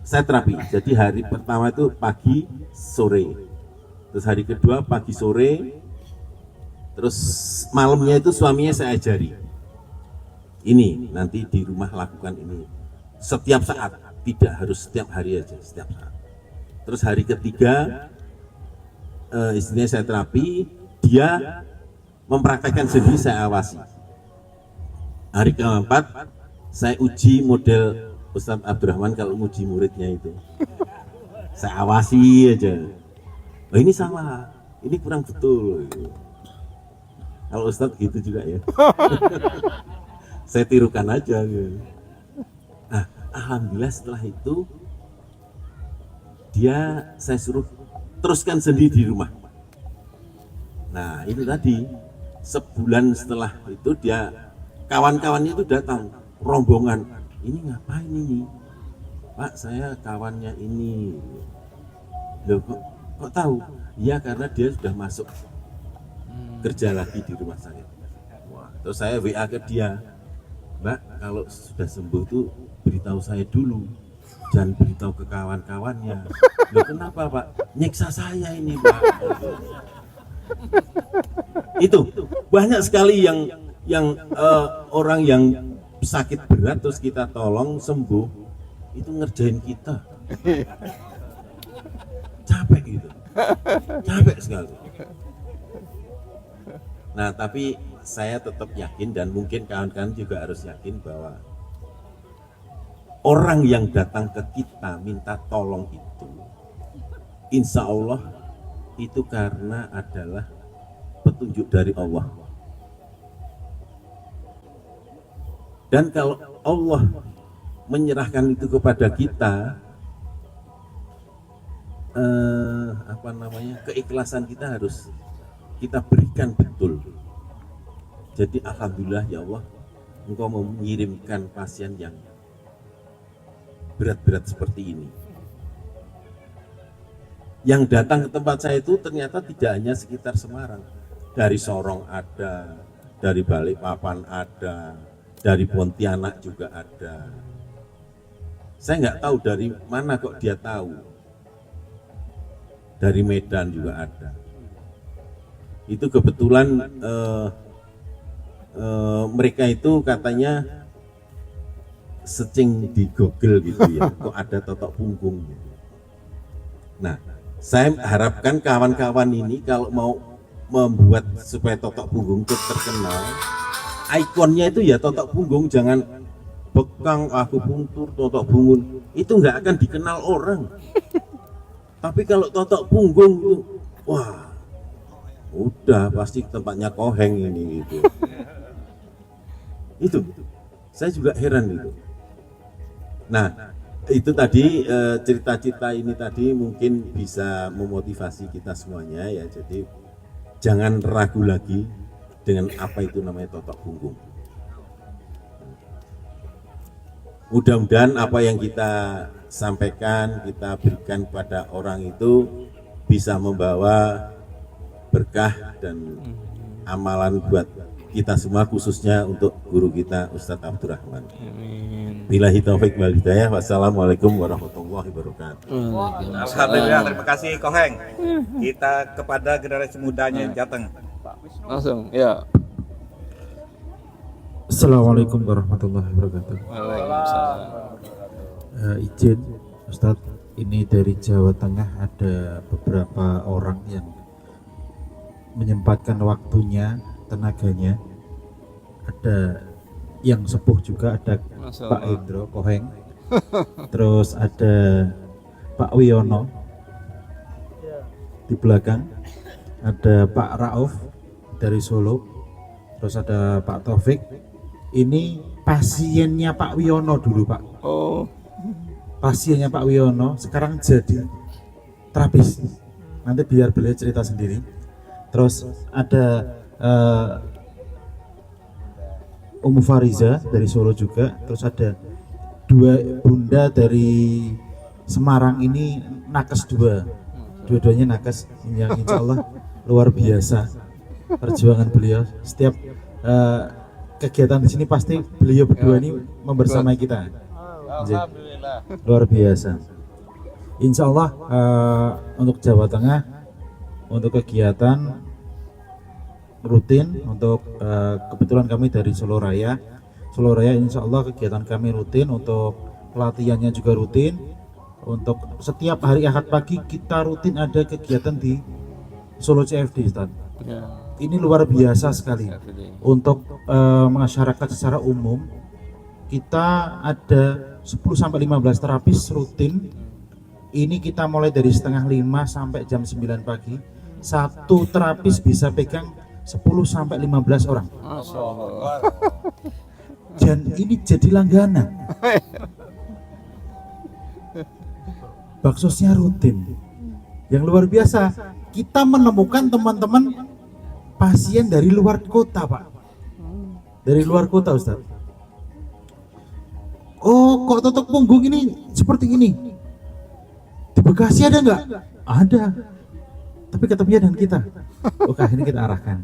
saya terapi. Jadi hari pertama itu pagi sore, terus hari kedua pagi sore, terus malamnya itu suaminya saya ajari. Ini nanti di rumah lakukan ini setiap saat, tidak harus setiap hari aja, setiap saat. Terus hari ketiga istrinya saya terapi, dia mempraktekkan sendiri, saya awasi. Hari keempat saya uji model Ustadz Abdurrahman kalau uji muridnya itu, saya awasi aja. Oh ini salah, ini kurang betul. Kalau Ustadz gitu juga ya. Saya tirukan aja. Nah, alhamdulillah setelah itu saya suruh teruskan sendiri di rumah. Nah itu tadi, sebulan setelah itu kawan-kawannya itu datang, rombongan. Ini ngapain ini? Pak, saya kawannya ini. Loh kok tahu? Ya karena dia sudah masuk kerja lagi di rumah sakit. Wah, terus saya WA ke dia, Mbak, kalau sudah sembuh tuh beritahu saya dulu, jangan beritahu ke kawan-kawannya. Loh kenapa Pak? Nyiksa saya ini Pak. Itu banyak sekali yang orang yang sakit berat terus kita tolong sembuh, itu ngerjain kita. Capek gitu. Capek sekali. Nah, tapi saya tetap yakin dan mungkin kawan-kawan juga harus yakin bahwa orang yang datang ke kita minta tolong itu, insya Allah itu karena adalah petunjuk dari Allah. Dan kalau Allah menyerahkan itu kepada kita, keikhlasan kita harus kita berikan betul. Jadi alhamdulillah ya Allah, Engkau mengirimkan pasien yang berat-berat seperti ini. Yang datang ke tempat saya itu ternyata tidak hanya sekitar Semarang, dari Sorong ada, dari Balikpapan ada, dari Pontianak juga ada. Saya nggak tahu dari mana kok dia tahu. Dari Medan juga ada. Itu kebetulan mereka itu katanya searching di Google gitu ya, kok ada totok punggung gitu. Nah, saya harapkan kawan-kawan ini kalau mau membuat supaya totok punggung itu terkenal, ikonnya itu ya totok punggung, jangan bekang aku puntur totok punggung, itu nggak akan dikenal orang. Tapi kalau totok punggung itu, wah, udah pasti tempatnya Koheng ini gitu. Itu, saya juga heran itu. Nah, itu tadi cerita-cerita ini tadi mungkin bisa memotivasi kita semuanya ya. Jadi jangan ragu lagi dengan apa itu namanya totok punggung. Mudah-mudahan apa yang kita sampaikan, kita berikan kepada orang itu bisa membawa berkah dan amalan buat kita semua, khususnya untuk guru kita Ustadz Abdurrahman. Billahi taufik wal hidayah. Wassalamualaikum warahmatullahi wabarakatuh. Alhamdulillah, terima kasih Koheng. Kita kepada generasi mudanya Jateng. Langsung, ya. Assalamualaikum warahmatullahi wabarakatuh. Izin Ustadz, ini dari Jawa Tengah ada beberapa orang yang menyempatkan waktunya, tenaganya. Ada yang sepuh juga, ada Pak Indro Koheng, terus ada Pak Wiono di belakang, ada Pak Rauf dari Solo, terus ada Pak Taufik. Ini pasiennya Pak Wiono dulu, Pak. Oh, Pasiennya Pak Wiono sekarang jadi terapis. Nanti biar beliau cerita sendiri. Terus ada Umu Fariza dari Solo juga. Terus ada dua bunda dari Semarang ini nakes dua-duanya nakes, yang insya Allah luar biasa perjuangan beliau. Setiap kegiatan di sini pasti beliau berdua ini membersamai kita. Alhamdulillah. Luar biasa. Insya Allah untuk Jawa Tengah, untuk kegiatan rutin, untuk kebetulan kami dari Solo Raya. Solo Raya insya Allah kegiatan kami rutin, untuk pelatihannya juga rutin. Untuk setiap hari Ahad pagi kita rutin ada kegiatan di Solo CFD, Ustaz. Ini luar biasa sekali. Untuk masyarakat secara umum, kita ada 10-15 terapis rutin. Ini kita mulai dari setengah 5 sampai jam 9 pagi. Satu terapis bisa pegang 10-15 orang. Masya Allah. Dan ini jadi langganan. Baksosnya rutin. Yang luar biasa, kita menemukan teman-teman pasien dari luar kota, Pak. Dari luar kota, Ustaz. Oh, kok totok punggung ini seperti ini? Di Bekasi ada nggak? Ada. Tapi ketemunya dengan kita. Oke, ini kita arahkan.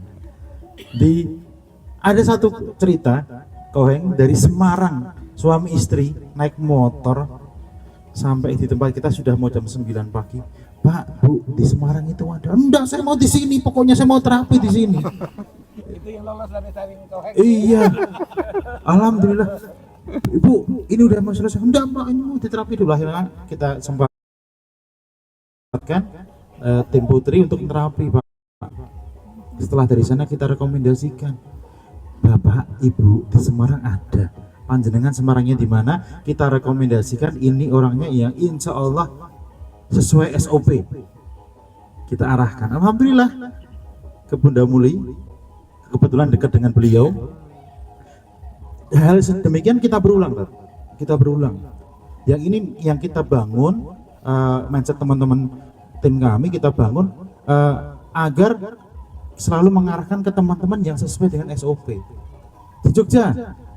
Ada satu cerita, Koheng, dari Semarang, suami istri naik motor sampai di tempat kita sudah mau jam 9 pagi. Pak, Bu, di Semarang itu ada. Enggak, saya mau di sini. Pokoknya saya mau terapi di sini. Itu yang lolos dari saring Koheng. Iya. Alhamdulillah. Ibu, ini udah mau selesai. Enggak, Mbak, ini mau diterapi dulu. Akhirnya kita sempatkan tim putri untuk terapi, Pak. Setelah dari sana kita rekomendasikan, Bapak, Ibu di Semarang ada. Panjenengan Semarangnya di mana? Kita rekomendasikan ini orangnya yang insya Allah sesuai SOP. Kita arahkan. Alhamdulillah ke Bunda Muli, kebetulan dekat dengan beliau. Hal demikian kita berulang, Pak. Kita berulang. Yang ini yang kita bangun, mindset teman-teman tim kami kita bangun agar selalu mengarahkan ke teman-teman yang sesuai dengan SOP. Di Jogja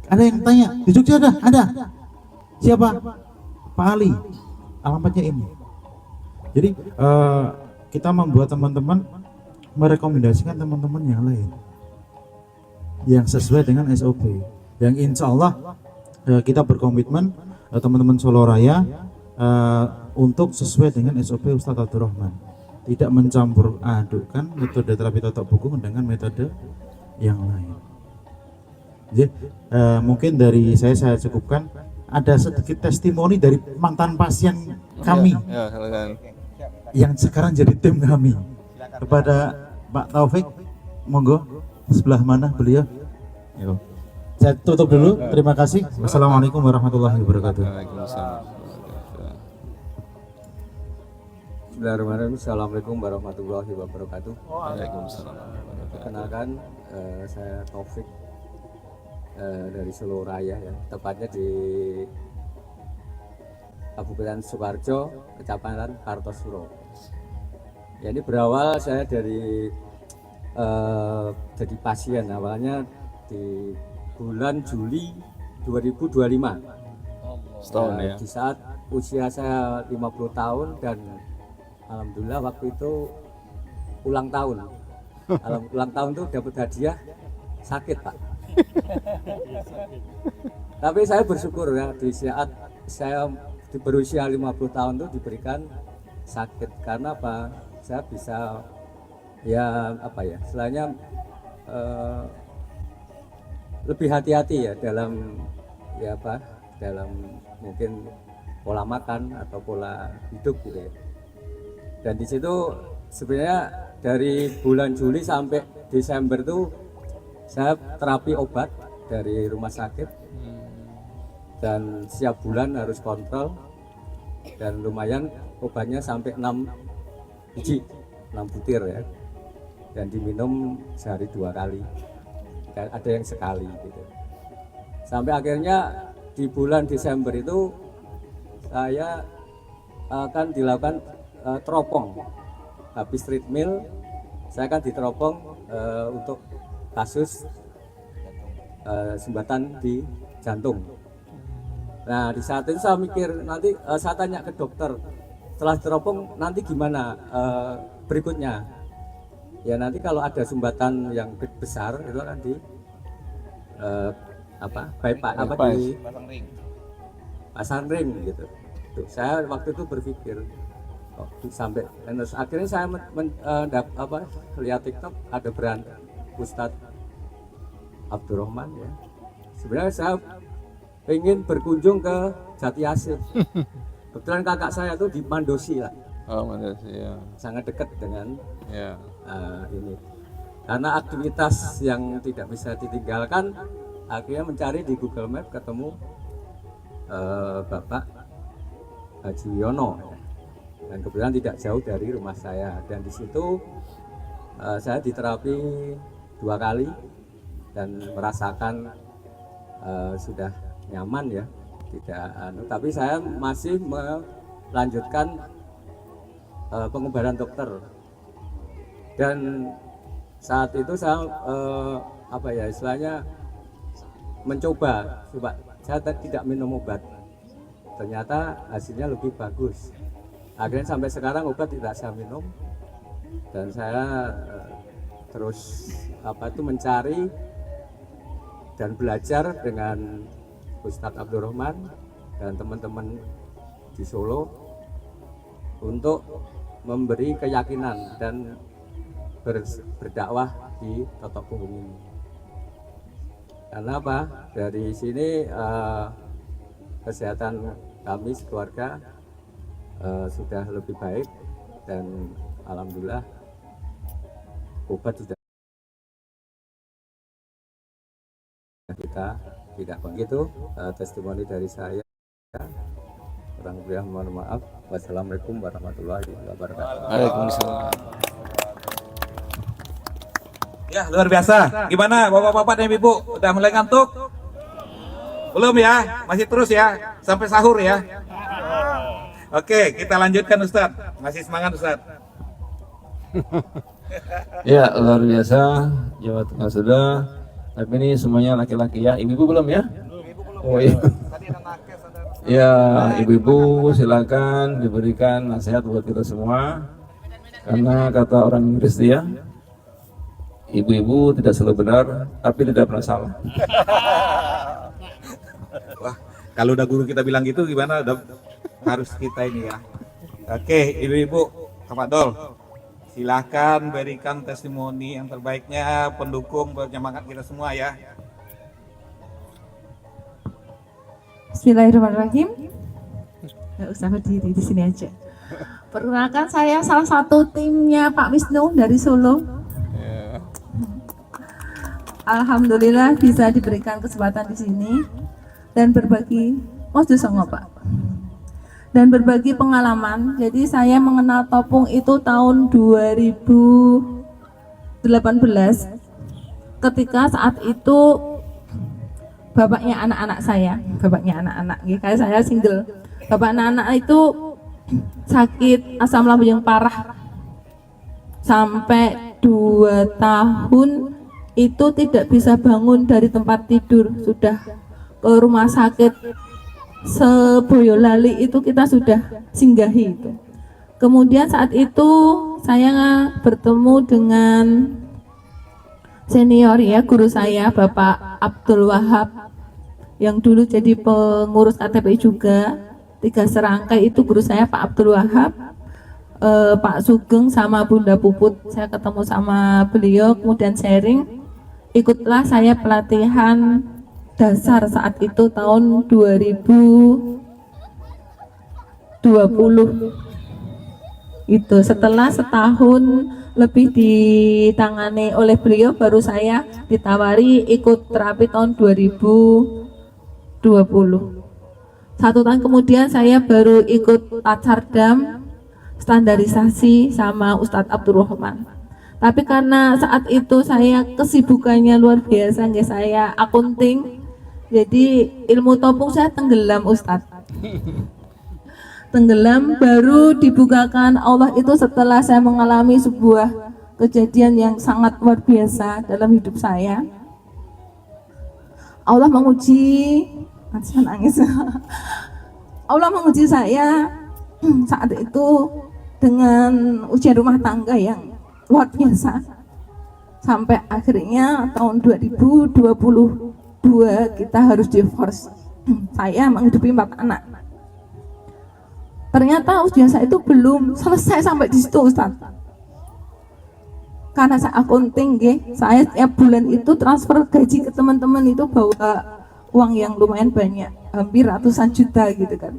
ada yang tanya, di Jogja ada. Siapa? Pak Ali. Alamatnya ini. Jadi kita membuat teman-teman merekomendasikan teman-teman yang lain yang sesuai dengan SOP. Yang insya Allah kita berkomitmen teman-teman Solo Raya untuk sesuai dengan SOP Ustadz Abdurrahman, tidak mencampur adukkan metode terapi totok punggung dengan metode yang lain. Jadi mungkin dari saya cukupkan. Ada sedikit testimoni dari mantan pasien kami yang sekarang jadi tim kami. Kepada Pak Taufik, monggo sebelah mana beliau? Saya tutup dulu. Terima kasih. Wassalamualaikum warahmatullahi wabarakatuh. Bismillahirrahmanirrahim. Assalamualaikum warahmatullahi wabarakatuh. Perkenalkan, saya Taufik dari Solo Raya ya, tepatnya di Kabupaten Sukoharjo, Kecamatan Kartosuro. Ya, ini berawal saya dari jadi pasien awalnya di bulan Juli 2025. Setahun ya. Di saat usia saya 50 tahun dan alhamdulillah waktu itu ulang tahun. Ulang tahun tuh dapat hadiah sakit, Pak. Tapi saya bersyukur ya, di saat saya berusia 50 tahun tuh diberikan sakit karena apa? Saya bisa ya apa ya, istilahnya lebih hati-hati ya dalam ya apa, dalam mungkin pola makan atau pola hidup gitu ya. Dan di situ sebenarnya dari bulan Juli sampai Desember tuh saya terapi obat dari rumah sakit dan setiap bulan harus kontrol dan lumayan obatnya sampai 6 biji, 6 butir ya, dan diminum sehari 2 kali, dan ada yang sekali gitu. Sampai akhirnya di bulan Desember itu saya akan dilakukan teropong. Habis treadmill saya akan diteropong untuk kasus sumbatan di jantung. Nah, di saat itu saya mikir, nanti saya tanya ke dokter, setelah teropong nanti gimana berikutnya? Ya nanti kalau ada sumbatan yang besar itu kan di di pasang ring gitu. Tuh, saya waktu itu berpikir sampai akhirnya saya lihat TikTok ada brand Ustadz Abdurrahman ya. Sebenarnya saya ingin berkunjung ke Jati Asih. Kebetulan kakak saya tuh di Mandosi lah. Oh, Mandosi ya. Sangat dekat dengan Ya. ini. Karena aktivitas yang tidak bisa ditinggalkan, akhirnya mencari di Google Map ketemu Bapak Haji Yono ya. Dan kebetulan tidak jauh dari rumah saya, dan di situ saya diterapi 2 kali dan merasakan sudah nyaman ya, tidak tapi saya masih melanjutkan pengobatan dokter. Dan saat itu saya istilahnya mencoba saya tidak minum obat, ternyata hasilnya lebih bagus. Akhirnya sampai sekarang obat tidak saya minum, dan saya terus mencari dan belajar dengan Ustadz Abdurrahman dan teman-teman di Solo untuk memberi keyakinan dan berdakwah di totok punggung ini. Karena apa? Dari sini kesehatan kami sekeluarga sudah lebih baik dan alhamdulillah obat sudah kita tidak begitu. Testimoni dari saya, kurang lebih mohon maaf. Wassalamualaikum warahmatullahi wabarakatuh. Waalaikumsalam. Ya, luar biasa. Gimana Bapak-bapak dan Ibu? Udah mulai ngantuk? Belum ya? Masih terus ya? Sampai sahur ya? Oke, kita lanjutkan Ustadz. Masih semangat Ustadz. Ya, luar biasa. Jawa Tengah sudah. Tapi ini semuanya laki-laki ya. Ibu-ibu belum ya? Oh iya. Ya, ibu-ibu silakan diberikan nasihat buat kita semua. Karena kata orang Inggris ya, ibu-ibu tidak selalu benar, tapi tidak pernah salah. Wah, kalau udah guru kita bilang gitu gimana? Harus kita ini ya. Oke, ibu-ibu, Pak Dol, silakan berikan testimoni yang terbaiknya, pendukung, penyemangat kita semua ya. Bismillahirrahmanirrahim. Nggak usah berdiri di sini aja. Perkenalkan, saya salah satu timnya Pak Wisnu dari Solo. Alhamdulillah bisa diberikan kesempatan di sini dan berbagi, Pak. Dan berbagi pengalaman. Jadi saya mengenal Topung itu tahun 2018. Ketika saat itu bapaknya anak-anak saya, kayak saya single. Bapak anak-anak itu sakit asam lambung yang parah sampai 2 tahun itu tidak bisa bangun dari tempat tidur. Sudah ke rumah sakit Seboyolali itu kita sudah singgahi itu. Kemudian saat itu saya bertemu dengan senior ya, guru saya Bapak Abdul Wahab yang dulu jadi pengurus KTPI juga. 3 serangkai itu guru saya Pak Abdul Wahab, Pak Sugeng sama Bunda Puput. Saya ketemu sama beliau, kemudian sharing. Ikutlah saya pelatihan dasar saat itu tahun 2020. Itu setelah setahun lebih ditangani oleh beliau, baru saya ditawari ikut terapi tahun 2020. 1 tahun kemudian saya baru ikut Tatsardam standarisasi sama Ustadz Abdul Rahman. Tapi karena saat itu saya kesibukannya luar biasa, nggak, saya akunting, jadi ilmu Topung saya tenggelam Ustadz. Tenggelam, baru dibukakan Allah itu setelah saya mengalami sebuah kejadian yang sangat luar biasa dalam hidup saya. Allah menguji, saya nangis. Allah menguji saya saat itu dengan ujian rumah tangga yang luar biasa. Sampai akhirnya tahun 2022 kita harus divorce. Saya menghidupi 4 anak. Ternyata ujian saya itu belum selesai sampai di situ Ustaz. Karena saya akunting, saya tiap bulan itu transfer gaji ke teman-teman itu bawa uang yang lumayan banyak, hampir ratusan juta gitu kan.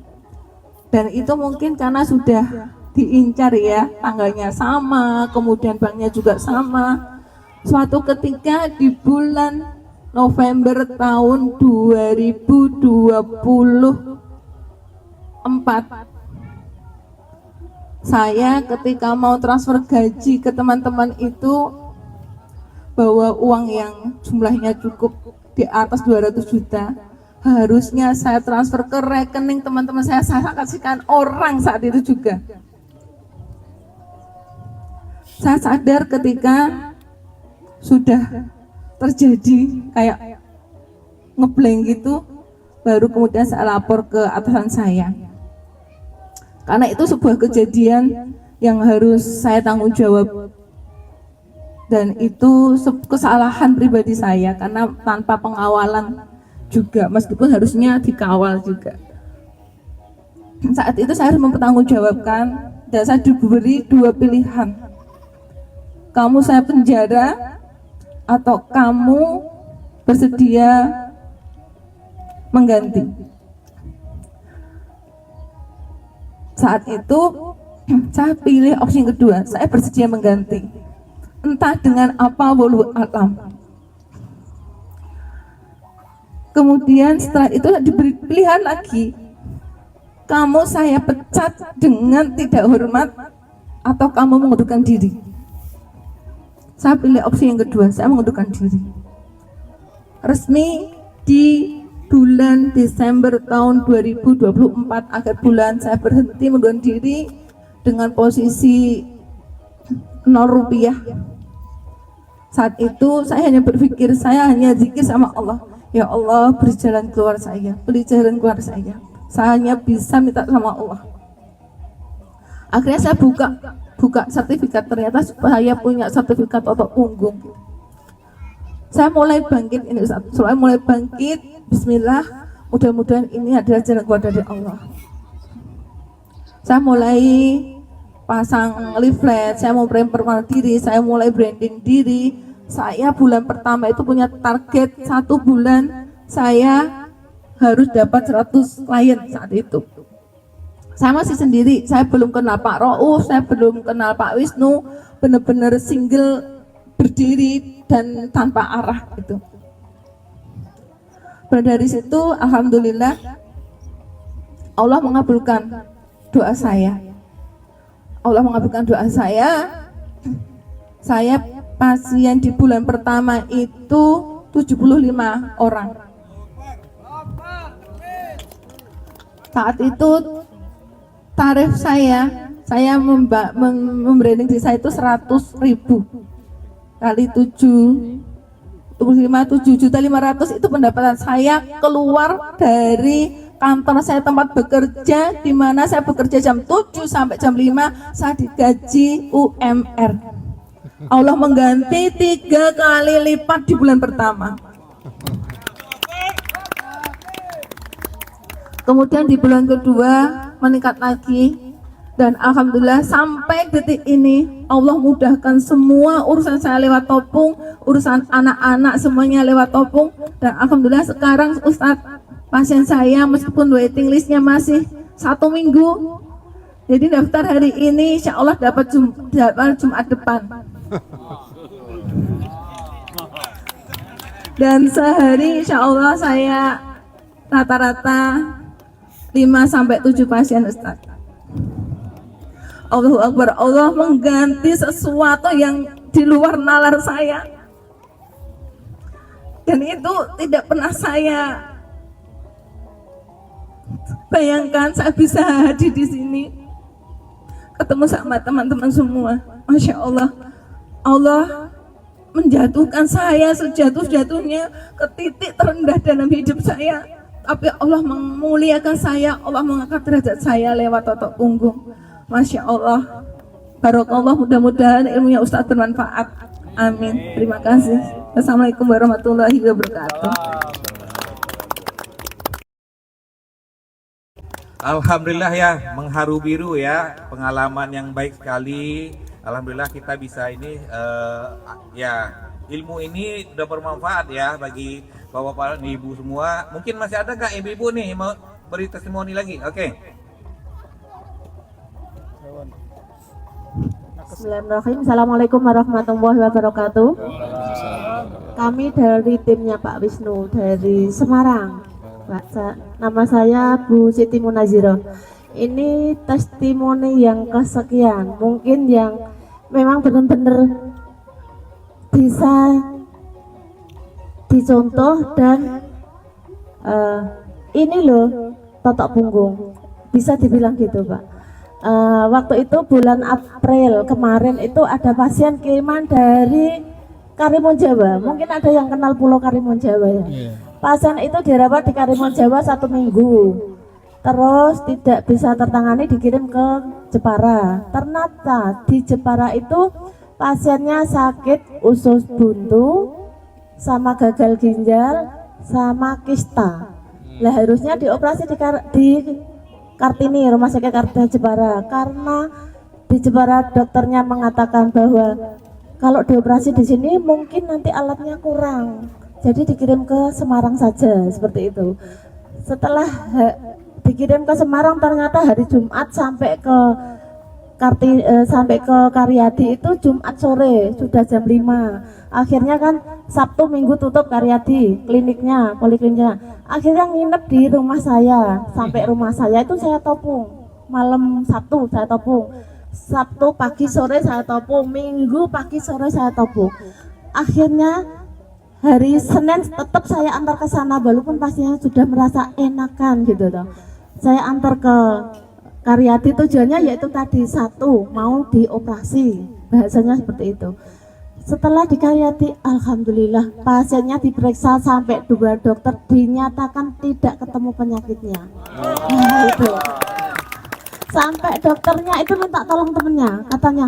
Dan itu mungkin karena sudah diincar ya, tanggalnya sama, kemudian banknya juga sama. Suatu ketika di bulan November tahun 2024, saya ketika mau transfer gaji ke teman-teman itu bawa uang yang jumlahnya cukup di atas 200 juta. Harusnya saya transfer ke rekening teman-teman saya kasihkan orang saat itu juga. Saya sadar ketika sudah terjadi kayak ngeblank gitu, baru kemudian saya lapor ke atasan saya. Karena itu sebuah kejadian yang harus saya tanggung jawab. Dan itu kesalahan pribadi saya karena tanpa pengawalan juga, meskipun harusnya dikawal juga. Saat itu saya harus mempertanggungjawabkan dan saya diberi 2 pilihan. Kamu saya penjara atau kamu bersedia mengganti. Saat itu saya pilih opsi yang kedua, saya bersedia mengganti. Entah dengan apa, walau alam. Kemudian setelah itu diberi pilihan lagi, kamu saya pecat dengan tidak hormat atau kamu mengundurkan diri. Saya pilih opsi yang kedua, saya mengundurkan diri. Resmi di bulan Desember tahun 2024 akhir bulan saya berhenti mengundurkan diri dengan posisi 0 rupiah. Saat itu saya hanya berpikir, saya hanya zikir sama Allah, ya Allah beri jalan keluar saya, beri jalan keluar saya. Saya hanya bisa minta sama Allah. Akhirnya saya buka sertifikat, ternyata saya punya sertifikat otot punggung. Saya mulai bangkit ini Ustaz, saya mulai bangkit, bismillah, mudah-mudahan ini adalah jalan keluar dari Allah. Saya mulai pasang leaflet, saya mau memperkenalkan diri, saya mulai branding diri. Saya bulan pertama itu punya target 1 bulan saya harus dapat 100 klien saat itu. Saya masih sendiri, saya belum kenal Pak Rauf, saya belum kenal Pak Wisnu, benar-benar single berdiri dan tanpa arah gitu. Dari situ alhamdulillah Allah mengabulkan doa saya. Allah mengabulkan doa saya. Saya pasien di bulan pertama itu 75 orang. Saat itu tarif saya membranding diri saya itu 100.000 kali 7.500 itu pendapatan saya keluar dari kantor saya tempat bekerja, di mana saya bekerja jam 7 sampai jam 5, saya digaji UMR. Allah mengganti 3 kali lipat di bulan pertama. Kemudian di bulan kedua meningkat lagi, dan alhamdulillah sampai detik ini Allah mudahkan semua urusan saya lewat Topung, urusan anak-anak semuanya lewat Topung, dan alhamdulillah sekarang Ustadz, pasien saya meskipun waiting listnya masih 1 minggu, jadi daftar hari ini insya Allah dapat Jumat depan. Dan sehari insya Allah saya rata-rata 5-7 pasien Ustaz. Allahu Akbar, Allah mengganti sesuatu yang di luar nalar saya, dan itu tidak pernah saya bayangkan saya bisa hadir di sini ketemu sama teman-teman semua. Masya Allah, Allah menjatuhkan saya sejatuh-jatuhnya ke titik terendah dalam hidup saya, tapi Allah memuliakan saya, Allah mengangkat derajat saya lewat Totok Punggung. Masya Allah, Barakallah, mudah-mudahan ilmunya Ustadz bermanfaat. Amin. Terima kasih. Assalamualaikum warahmatullahi wabarakatuh. Alhamdulillah ya, mengharu biru ya, pengalaman yang baik sekali. Alhamdulillah kita bisa ini ya, ilmu ini sudah bermanfaat ya bagi bapak-bapak dan ibu semua. Mungkin masih ada nggak ibu-ibu nih mau beri testimoni lagi? Oke. Bismillahirrahmanirrahim. Assalamualaikum warahmatullahi wabarakatuh. Kami dari timnya Pak Wisnu dari Semarang. Nama saya Bu Siti Munaziro. Ini testimoni yang kesekian, mungkin yang memang benar-benar bisa dicontoh, dan ini loh Totok Punggung, bisa dibilang gitu Pak. Waktu itu bulan April kemarin itu ada pasien kiriman dari Karimun Jawa. Mungkin ada yang kenal Pulau Karimun Jawa ya. Pasien itu dirawat di Karimun Jawa 1 minggu, terus tidak bisa tertangani, dikirim ke Jepara. Ternyata di Jepara itu pasiennya sakit usus buntu sama gagal ginjal sama kista. Lah harusnya dioperasi di Kartini, Rumah Sakit Kartini Jepara, karena di Jepara dokternya mengatakan bahwa kalau dioperasi di sini mungkin nanti alatnya kurang, jadi dikirim ke Semarang saja seperti itu. Setelah dikirim ke Semarang, ternyata hari Jumat sampai ke Karyadi itu Jumat sore, sudah jam 5. Akhirnya kan Sabtu Minggu tutup Karyadi, polikliniknya. Akhirnya nginep di rumah saya. Sampai rumah saya itu saya topung. Malam Sabtu saya topung. Sabtu pagi sore saya topung, Minggu pagi sore saya topung. Akhirnya hari Senin tetap saya antar ke sana, walaupun pasiennya sudah merasa enakan gitu toh. Saya antar ke Karyadi, tujuannya yaitu tadi, satu, mau dioperasi, bahasanya seperti itu. Setelah di Karyadi, alhamdulillah pasiennya diperiksa sampai 2 dokter, dinyatakan tidak ketemu penyakitnya. Nah, itu. Sampai dokternya itu minta tolong temennya, katanya,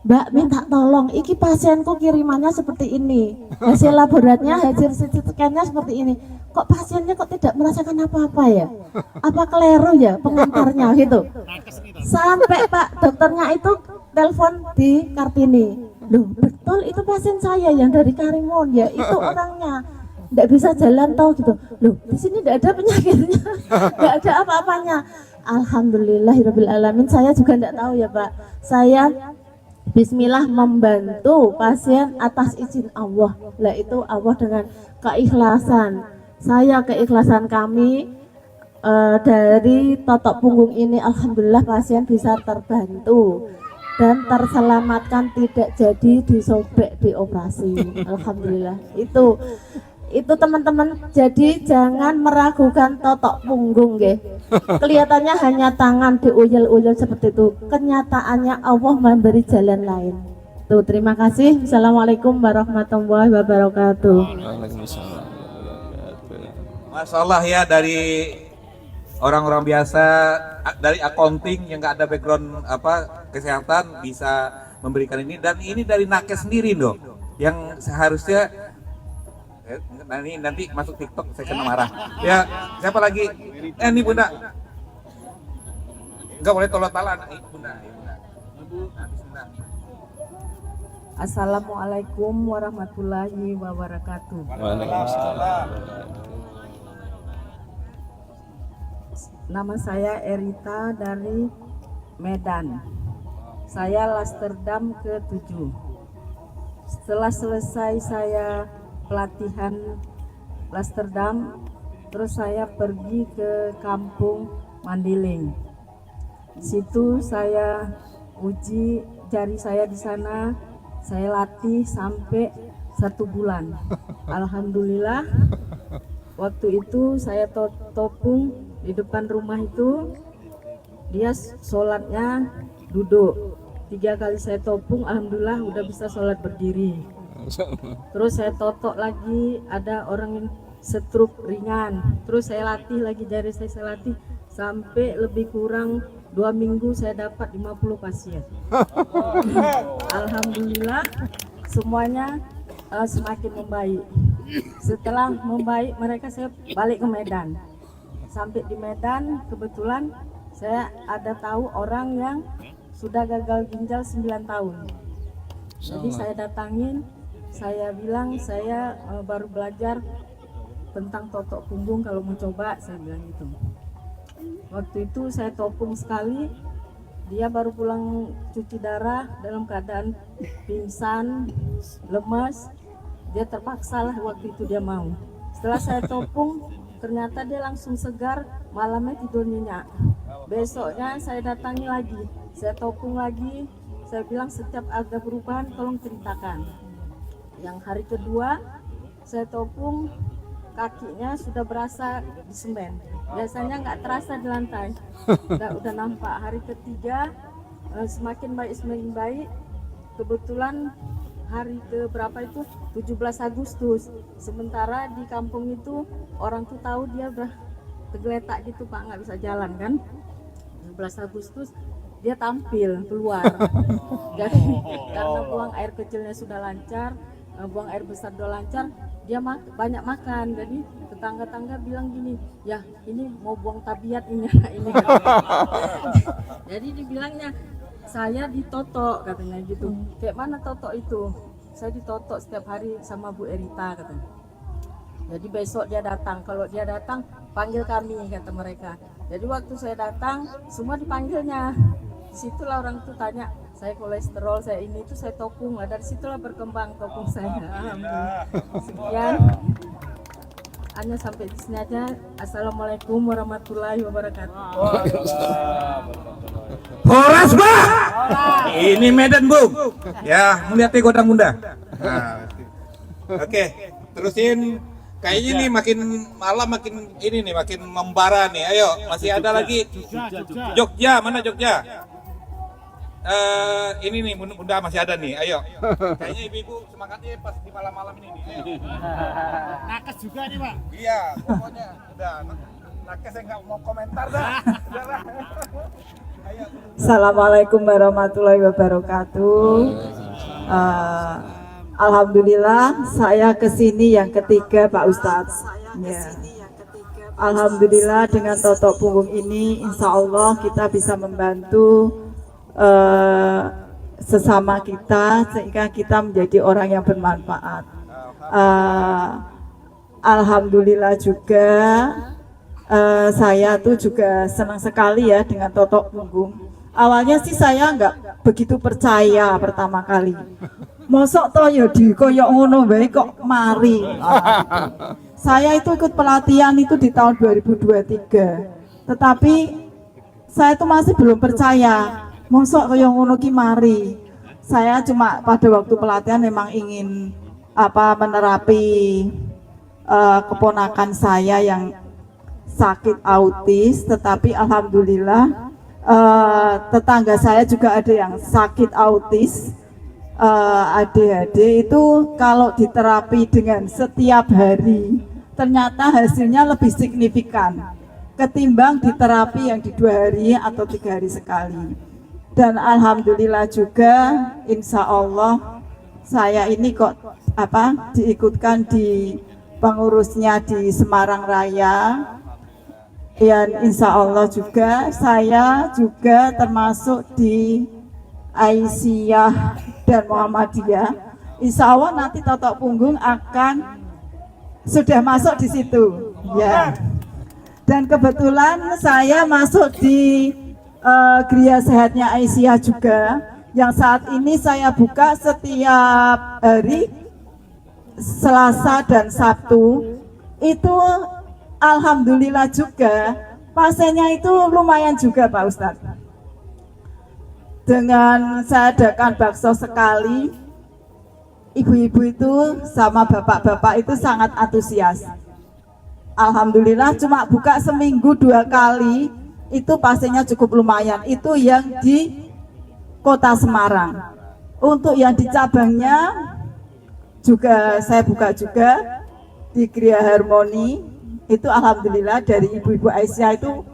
Mbak minta tolong, iki pasienku kirimannya seperti ini, hasil laboratnya, hasil CT scan-nya seperti ini, kok pasiennya kok tidak merasakan apa-apa ya, apa keliru ya pengantarnya gitu. Sampai Pak dokternya itu telepon di Kartini, loh betul itu pasien saya yang dari Karimun ya, itu orangnya tidak bisa jalan tau gitu, loh di sini tidak ada penyakitnya, tidak ada apa-apanya. Alhamdulillahirobbilalamin, saya juga tidak tahu ya Pak, saya Bismillah membantu pasien atas izin Allah. Lah itu Allah dengan keikhlasan. Saya keikhlasan kami dari totok punggung ini, alhamdulillah pasien bisa terbantu dan terselamatkan, tidak jadi disobek dioperasi. Alhamdulillah. Itu teman-teman, jadi jangan meragukan totok punggung nggih. Kelihatannya hanya tangan diuyel-uyel seperti itu, kenyataannya Allah memberi jalan lain. Tuh, terima kasih. Assalamualaikum warahmatullahi wabarakatuh. Masya Allah ya, dari orang-orang biasa, dari accounting yang nggak ada background kesehatan bisa memberikan ini, dan ini dari nakes sendiri loh, yang seharusnya nanti masuk TikTok saya kena marah. Ya, siapa lagi? Ini Bunda. Enggak boleh tolong-tolong Bunda. Assalamualaikum warahmatullahi wabarakatuh. Waalaikumsalam. Nama saya Erita dari Medan. Saya Lasterdam ke-7. Setelah selesai saya pelatihan Lasterdam, terus saya pergi ke kampung Mandiling. Di situ saya uji jari saya di sana, saya latih sampai 1 bulan. Alhamdulillah, waktu itu saya topung di depan rumah itu, dia sholatnya duduk. 3 kali saya topung, alhamdulillah udah bisa sholat berdiri. Terus saya totok lagi, ada orang yang stroke ringan, terus saya latih lagi jari saya latih sampai lebih kurang 2 minggu saya dapat 50 pasien. Alhamdulillah semuanya semakin membaik. Setelah membaik mereka, saya balik ke Medan. Sampai di Medan kebetulan saya ada tahu orang yang sudah gagal ginjal 9 tahun. Jadi saya datangin, saya bilang saya baru belajar tentang totok punggung, kalau mau coba, saya bilang gitu. Waktu itu saya topung sekali, dia baru pulang cuci darah dalam keadaan pingsan, lemas, dia terpaksa lah waktu itu dia mau. Setelah saya topung, ternyata dia langsung segar, malamnya tidur nyenyak. Besoknya saya datangi lagi, saya topung lagi, saya bilang setiap ada perubahan tolong ceritakan. Yang hari kedua saya topung, kakinya sudah berasa di semen, biasanya nggak terasa di lantai, udah nampak. Hari ketiga semakin baik, kebetulan hari ke berapa itu 17 Agustus, sementara di kampung itu orang tuh tahu dia udah tergeletak gitu Pak, nggak bisa jalan kan. 17 Agustus dia tampil keluar. Jadi karena buang air kecilnya sudah lancar, buang air besar udah lancar, dia banyak makan. Jadi tetangga-tangga bilang gini, ya ini mau buang tabiat ini anak ini. Jadi dibilangnya saya ditotok katanya gitu. Kayak mana totok itu? saya ditotok setiap hari sama Bu Erita katanya. Jadi besok dia datang, kalau dia datang panggil kami kata mereka. Jadi waktu saya datang semua dipanggilnya. Disitulah orang itu tanya, saya kolesterol, saya ini itu saya topung lah, dari situlah berkembang topung saya. Alhamdulillah. Sekian. Hanya sampai di sini aja. Assalamualaikum warahmatullahi wabarakatuh. Horas, Pak. Ini Medan, Bung. Ya, melihat godang bunda. Nah, oke, terusin. Kayaknya nih makin malam makin ini nih makin membara nih. Ayo, masih ada lagi. Jogja, mana Jogja? Ini nih bunda masih ada nih. Ayo. Kayaknya ibu-ibu semangatnya pas di malam-malam ini nih. Ayo. Nakes juga nih, Pak. Iya, pokoknya udah. Nakes saya nggak mau komentar dah. Udahlah. Ayo. Assalamualaikum warahmatullahi wabarakatuh. Alhamdulillah saya kesini yang ketiga Pak Ustadz. Ya. Alhamdulillah dengan totok punggung ini insya Allah kita bisa membantu sesama kita sehingga kita menjadi orang yang bermanfaat. Alhamdulillah juga saya tuh juga senang sekali ya dengan totok punggung. Awalnya sih saya nggak begitu percaya pertama kali. Mosok toh ya di koyok ngono bae kok mari. Saya itu ikut pelatihan itu di tahun 2023. Tetapi saya itu masih belum percaya. Mosok koyok ngono ki mari. Saya cuma pada waktu pelatihan memang ingin menerapi keponakan saya yang sakit autis, tetapi alhamdulillah tetangga saya juga ada yang sakit autis. ADHD itu kalau diterapi dengan setiap hari ternyata hasilnya lebih signifikan ketimbang diterapi yang di 2 hari atau 3 hari sekali. Dan alhamdulillah juga insya Allah saya ini kok diikutkan di pengurusnya di Semarang Raya. Dan insya Allah juga saya juga termasuk di Aisyah dan Muhammadiyah. Insya Allah nanti totok punggung akan sudah masuk di situ ya. Dan kebetulan saya masuk di Gria Sehatnya Aisyah juga, yang saat ini saya buka setiap hari Selasa dan Sabtu. Itu alhamdulillah juga pasiennya itu lumayan juga Pak Ustadz. Dengan saya adakan bakso sekali, ibu-ibu itu sama bapak-bapak itu sangat antusias. Alhamdulillah cuma buka seminggu 2 kali, itu pasiennya cukup lumayan. Itu yang di Kota Semarang. Untuk yang di cabangnya juga saya buka juga di Gria Harmoni. Itu alhamdulillah dari ibu-ibu Aisyah itu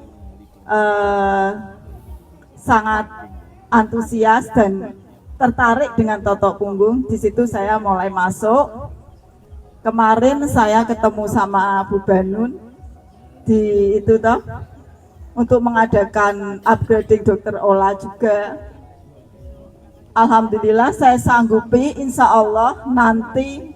sangat antusias dan tertarik dengan totok punggung. Di situ saya mulai masuk. Kemarin saya ketemu sama Bu Banun di itu toh untuk mengadakan upgrading dokter Ola juga. Alhamdulillah saya sanggupi, insya Allah nanti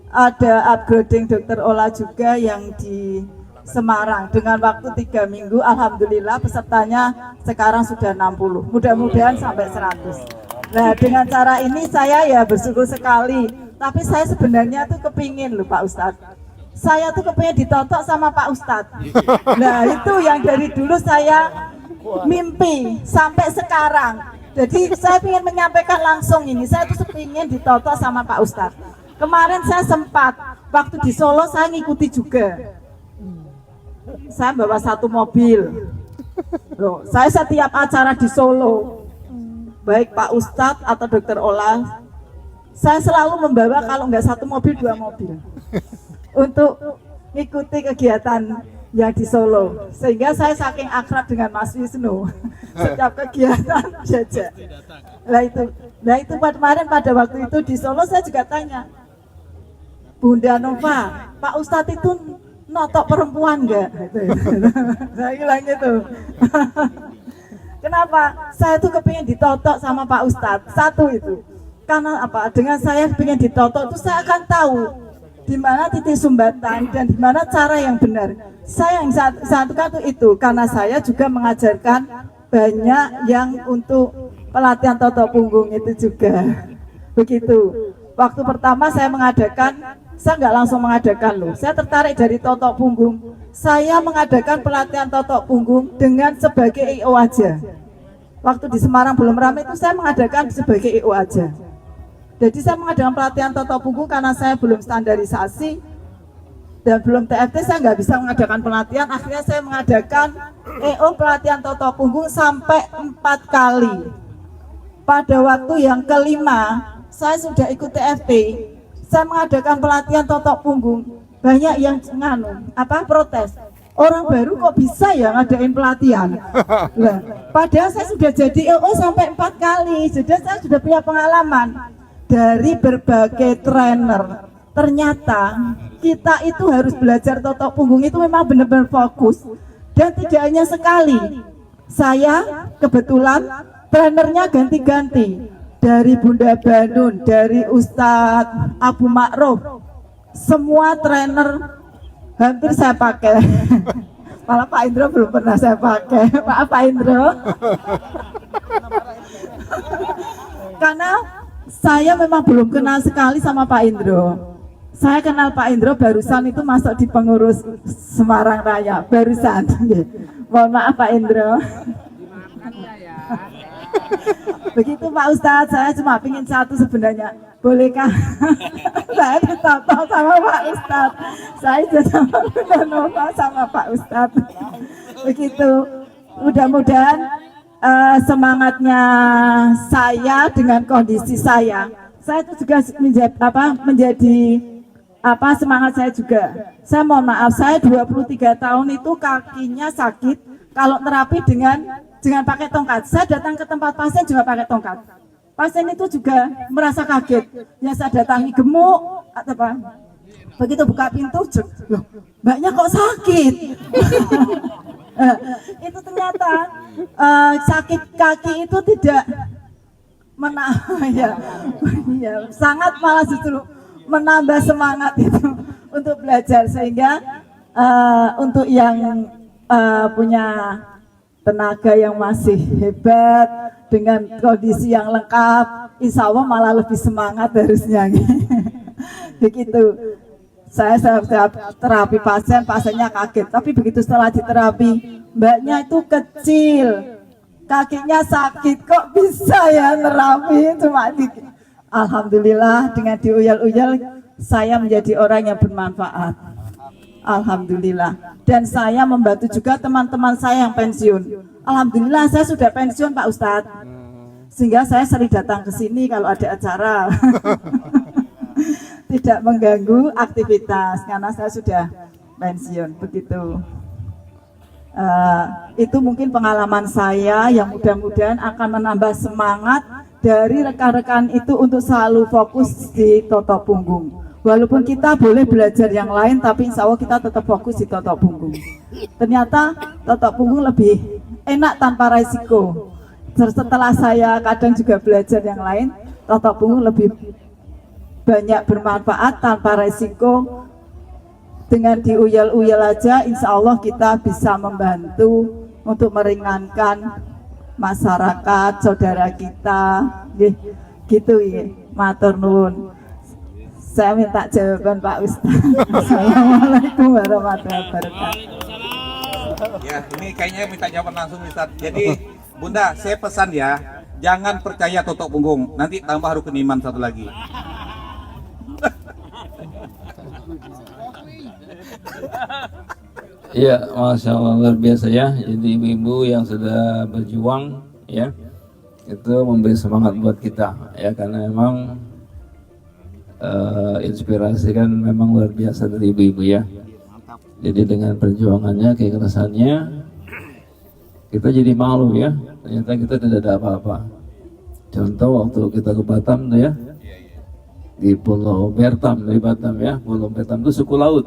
ada upgrading dokter Ola juga yang di Semarang dengan waktu 3 minggu. Alhamdulillah pesertanya sekarang sudah 60, mudah-mudahan sampai 100. Nah dengan cara ini saya ya bersyukur sekali. Tapi saya sebenarnya tuh kepingin loh Pak Ustadz, saya tuh kepingin ditotok sama Pak Ustadz. Nah itu yang dari dulu saya mimpi sampai sekarang. Jadi saya ingin menyampaikan langsung ini, saya tuh kepingin ditotok sama Pak Ustadz. Kemarin saya sempat waktu di Solo saya ngikuti juga. Saya bawa 1 mobil. Loh, saya setiap acara di Solo, baik Pak Ustadz atau Dokter Ola, saya selalu membawa kalau nggak 1 mobil 2 mobil untuk mengikuti kegiatan yang di Solo. Sehingga saya saking akrab dengan Mas Wisnu, setiap kegiatan jajak. Nah itu kemarin pada waktu itu di Solo saya juga tanya, Bunda Nova, Pak Ustadz itu notok perempuan enggak? Saya bilang gitu. Kenapa? Saya tuh kepingin ditotok sama Pak Ustadz. 1 itu. Karena apa? Dengan saya pengen ditotok itu saya akan tahu di mana titik sumbatan dan di mana cara yang benar. Saya yang satu itu karena saya juga mengajarkan banyak yang untuk pelatihan totok punggung itu juga. Begitu. Waktu pertama saya mengadakan, saya nggak langsung mengadakan loh. Saya tertarik dari totok punggung. Saya mengadakan pelatihan totok punggung dengan sebagai IO aja. Waktu di Semarang belum ramai itu saya mengadakan sebagai IO aja. Jadi saya mengadakan pelatihan totok punggung karena saya belum standarisasi dan belum TFT, saya nggak bisa mengadakan pelatihan. Akhirnya saya mengadakan EO pelatihan totok punggung sampai 4 kali. Pada waktu yang kelima, saya sudah ikut TFT. Saya mengadakan pelatihan totok punggung. Banyak yang protes. Orang baru kok bisa ya ngadain pelatihan? Nah, padahal saya sudah jadi EO sampai 4 kali. Jadi saya sudah punya pengalaman. Dari berbagai trainer, ternyata kita itu harus belajar totok punggung itu memang benar-benar fokus. Dan tidak hanya sekali, saya kebetulan trainernya ganti-ganti. Dari Bunda Banun, dari Ustadz Abu Ma'ruf, semua trainer hampir saya pakai. Malah Pak Indro belum pernah saya pakai. Maaf Pak Indro. Karena saya memang belum kenal sekali sama Pak Indro. Saya kenal Pak Indro barusan itu masuk di pengurus Semarang Raya, barusan. Mohon maaf Pak Indro. Begitu Pak Ustadz, saya cuma ingin satu sebenarnya. Bolehkah saya ditotok sama Pak Ustadz? Saya sudah sama Pak Ustadz. Begitu, mudah-mudahan semangatnya saya dengan kondisi saya itu juga menjadi semangat saya juga. Saya mohon maaf, saya 23 tahun itu kakinya sakit kalau terapi dengan pakai tongkat. Saya datang ke tempat pasien juga pakai tongkat. Pasien itu juga merasa kaget. Ya saya datangi gemuk atau apa? Begitu buka pintu, loh, mbaknya kok sakit? Itu ternyata sakit kaki itu tidak sangat malah justru menambah semangat itu untuk belajar, sehingga untuk yang punya tenaga yang masih hebat dengan kondisi yang lengkap, insya Allah malah lebih semangat harusnya. Begitu. Saya terapi pasiennya kaget, tapi begitu setelah diterapi, mbaknya itu kecil, kakinya sakit, kok bisa ya nerapi cuma dikit. Alhamdulillah dengan diuyal-uyal saya menjadi orang yang bermanfaat. Alhamdulillah. Dan saya membantu juga teman-teman saya yang pensiun. Alhamdulillah saya sudah pensiun Pak Ustadz, sehingga saya sering datang ke sini kalau ada acara. Tidak mengganggu aktivitas karena saya sudah pensiun. Begitu. Itu mungkin pengalaman saya yang mudah-mudahan akan menambah semangat dari rekan-rekan itu untuk selalu fokus di totok punggung. Walaupun kita boleh belajar yang lain, tapi insya Allah kita tetap fokus di totok punggung. Ternyata totok punggung lebih enak tanpa resiko. Setelah saya kadang juga belajar yang lain, totok punggung lebih banyak bermanfaat tanpa resiko. Dengan diuyal-uyal aja insya Allah kita bisa membantu untuk meringankan masyarakat, saudara kita, gitu ya. Matur nuwun. Saya minta jawaban Pak Ustadz. Assalamualaikum warahmatullahi wabarakatuh. Ya, ini kayaknya minta jawaban langsung Ustadz. Jadi Bunda, saya pesan ya, jangan percaya totok punggung. Nanti tambah rukun iman satu lagi. Iya, Masya Allah, luar biasa ya. Jadi ibu-ibu yang sudah berjuang ya, itu memberi semangat buat kita ya, karena memang inspirasi kan memang luar biasa dari ibu-ibu ya. Jadi dengan perjuangannya, keikhlasannya, kita jadi malu ya, ternyata kita tidak ada apa-apa. Contoh waktu kita ke Batam tuh ya, di Pulau Bertam, di Batam ya, Pulau Bertam itu suku laut.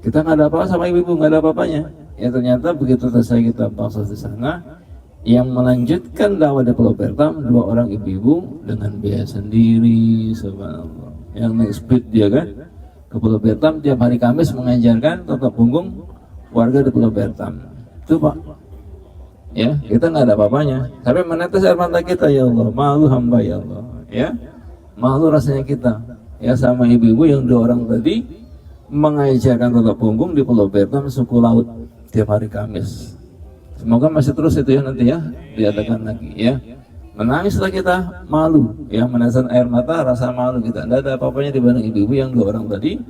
Kita nggak ada apa-apa sama ibu-ibu, nggak ada apa-apanya. Ya ternyata begitu selesai kita proses di sana, Yang melanjutkan dakwah di Pulau Bertam 2 orang ibu-ibu dengan biaya sendiri, subhanallah. Yang naik speed dia kan ke Pulau Bertam tiap hari Kamis mengajarkan Toto Punggung warga di Pulau Bertam. Itu Pak, ya kita nggak ada apa-apanya, tapi menetes air mata kita, ya Allah, malu hamba ya Allah, ya malu rasanya kita, ya sama ibu-ibu yang 2 orang tadi mengajarkan Toto Punggung di Pulau Bertam suku laut tiap hari Kamis. Semoga masih terus itu ya nanti ya diadakan lagi ya. Menangislah kita, malu ya, menetesan air mata, rasa malu kita. Tidak ada apa-apanya dibanding ibu-ibu yang 2 orang tadi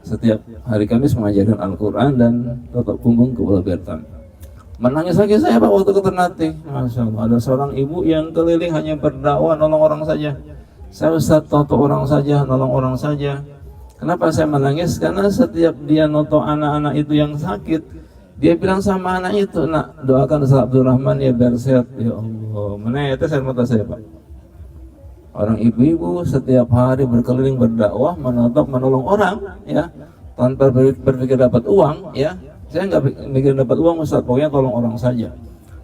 setiap hari Kamis mengajarkan Al-Quran dan Toto Punggung ke Pulau Bertam. Menangis lagi saya Pak waktu ke Ternate. Masya Allah, ada seorang ibu yang keliling hanya berdakwah, nolong orang saja. Saya Ustaz Toto orang saja, nolong orang saja. Kenapa saya menangis? Karena setiap dia noto anak-anak itu yang sakit, dia bilang sama anak itu, nak doakan Ustaz Abdurrahman ya biar sehat. Ya Allah, menetes air mata saya Pak. Orang ibu-ibu setiap hari berkeliling berdakwah, menotok, menolong orang, ya, tanpa berpikir dapat uang, ya. Saya nggak mikir dapat uang Ustaz, pokoknya tolong orang saja.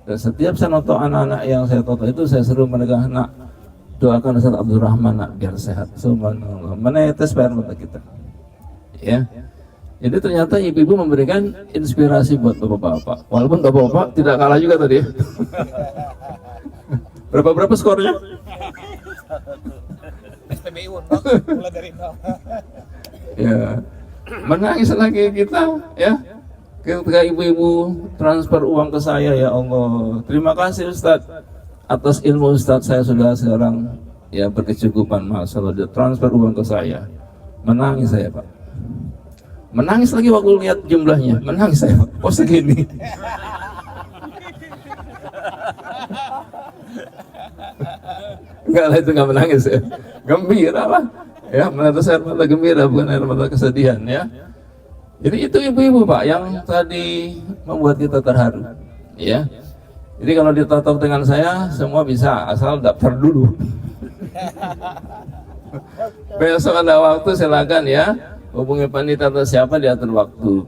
Dan setiap saya notok anak-anak yang saya toto itu, saya seru mereka, nak doakan Ustaz Abdurrahman nak biar sehat. Subhanallah, menetes air mata kita, ya. Jadi ternyata ibu-ibu memberikan inspirasi buat bapak-bapak. Walaupun bapak-bapak tidak kalah juga tadi. Berapa skornya? SPBU mulai dari 0. Ya, menangis lagi kita, ya. Ketika ibu-ibu transfer uang ke saya, ya Allah, terima kasih Ustadz atas ilmu Ustadz, saya sudah sekarang ya berkecukupan, masalah dia transfer uang ke saya. Menangis saya Pak. Menangis lagi waktu lihat jumlahnya, menangis saya Pak. Oh segini. Enggak lah, itu enggak menangis ya, gembira lah ya, menetes air mata gembira, bukan air mata kesedihan ya. Jadi itu ibu-ibu Pak yang tadi membuat kita terharu ya. Jadi kalau ditotok dengan saya semua bisa, asal daftar dulu. Besok ada waktu silakan ya, hubungi panitia atau siapa, diatur waktu.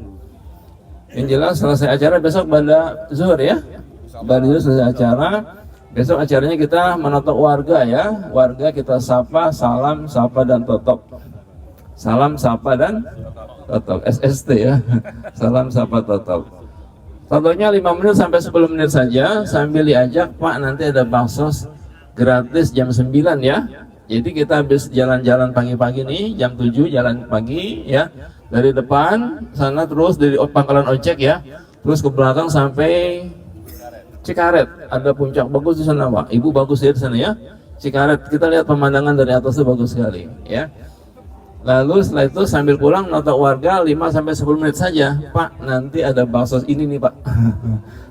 Yang jelas selesai acara besok pada zuhur ya, pada zuhur selesai acara. Besok acaranya kita menotok warga ya, warga kita sapa, salam, sapa dan totok. Salam, sapa dan totok, SST ya. Salam, sapa, totok. Totoknya 5 menit sampai 10 menit saja, sambil diajak, Pak nanti ada bakso gratis jam 9 ya. Jadi kita habis jalan-jalan pagi-pagi nih, jam 7 jalan pagi ya. Dari depan sana terus dari pangkalan ojek ya, terus ke belakang sampai Cikaret, ada puncak bagus di sana Pak. Ibu bagus ya di sana ya. Cikaret, kita lihat pemandangan dari atas itu bagus sekali ya. Lalu setelah itu sambil pulang notok warga 5 sampai 10 menit saja. Pak, nanti ada bakso ini nih Pak.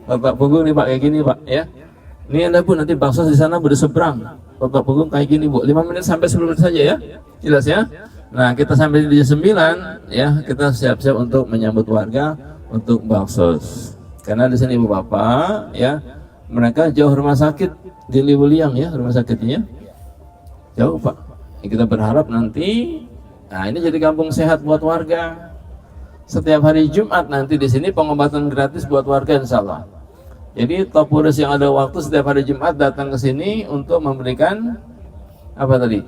Bapak Punggung nih Pak, kayak gini Pak ya. Ini ada Bu, nanti bakso di sana berseberang. Bapak Punggung kayak gini Bu. 5 menit sampai 10 menit saja ya. Jelas ya. Nah, kita sampai di 9 ya, kita siap-siap untuk menyambut warga untuk bakso. Karena di sini ibu bapak ya, mereka jauh rumah sakit di Liwuliang ya, rumah sakitnya jauh Pak. Kita berharap nanti, nah ini jadi kampung sehat buat warga. Setiap hari Jumat nanti di sini pengobatan gratis buat warga insya Allah. Jadi Topuris yang ada waktu setiap hari Jumat datang ke sini untuk memberikan apa tadi?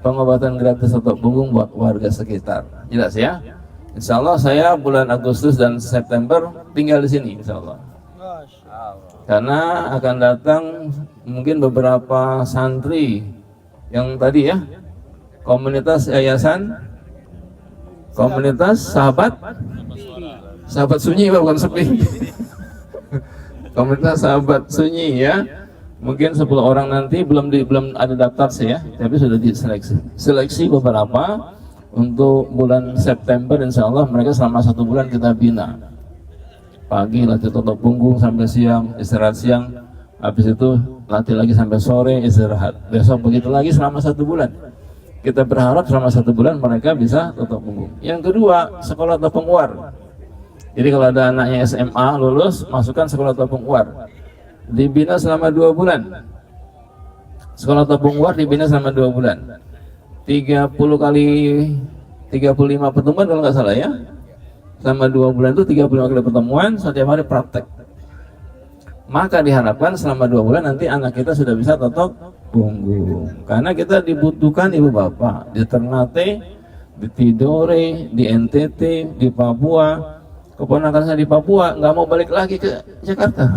Pengobatan gratis atau punggung buat warga sekitar. Jelas ya? Insya Allah saya bulan Agustus dan September tinggal di sini insya Allah. Karena akan datang mungkin beberapa santri yang tadi ya, komunitas yayasan, komunitas sahabat sunyi bukan sepi. Komunitas sahabat sunyi ya. Mungkin 10 orang nanti belum ada daftar sih ya, tapi sudah diseleksi beberapa. Untuk bulan September insya Allah mereka selama 1 bulan kita bina. Pagi latih totok punggung sampai siang, istirahat siang. Habis itu latih lagi sampai sore, istirahat. Besok begitu lagi selama 1 bulan. Kita berharap selama 1 bulan mereka bisa totok punggung. Yang kedua, sekolah topeng uar. Jadi kalau ada anaknya SMA lulus, masukkan sekolah topeng uar. Dibina selama 2 bulan. Sekolah topeng uar dibina selama 2 bulan. 30 kali 35 pertemuan kalau nggak salah ya, selama 2 bulan itu 35 kali pertemuan, setiap hari praktek. Maka diharapkan selama 2 bulan nanti anak kita sudah bisa totok punggung. Karena kita dibutuhkan ibu bapak di Ternate, di Tidore, di NTT, di Papua. Keponakan saya di Papua nggak mau balik lagi ke Jakarta.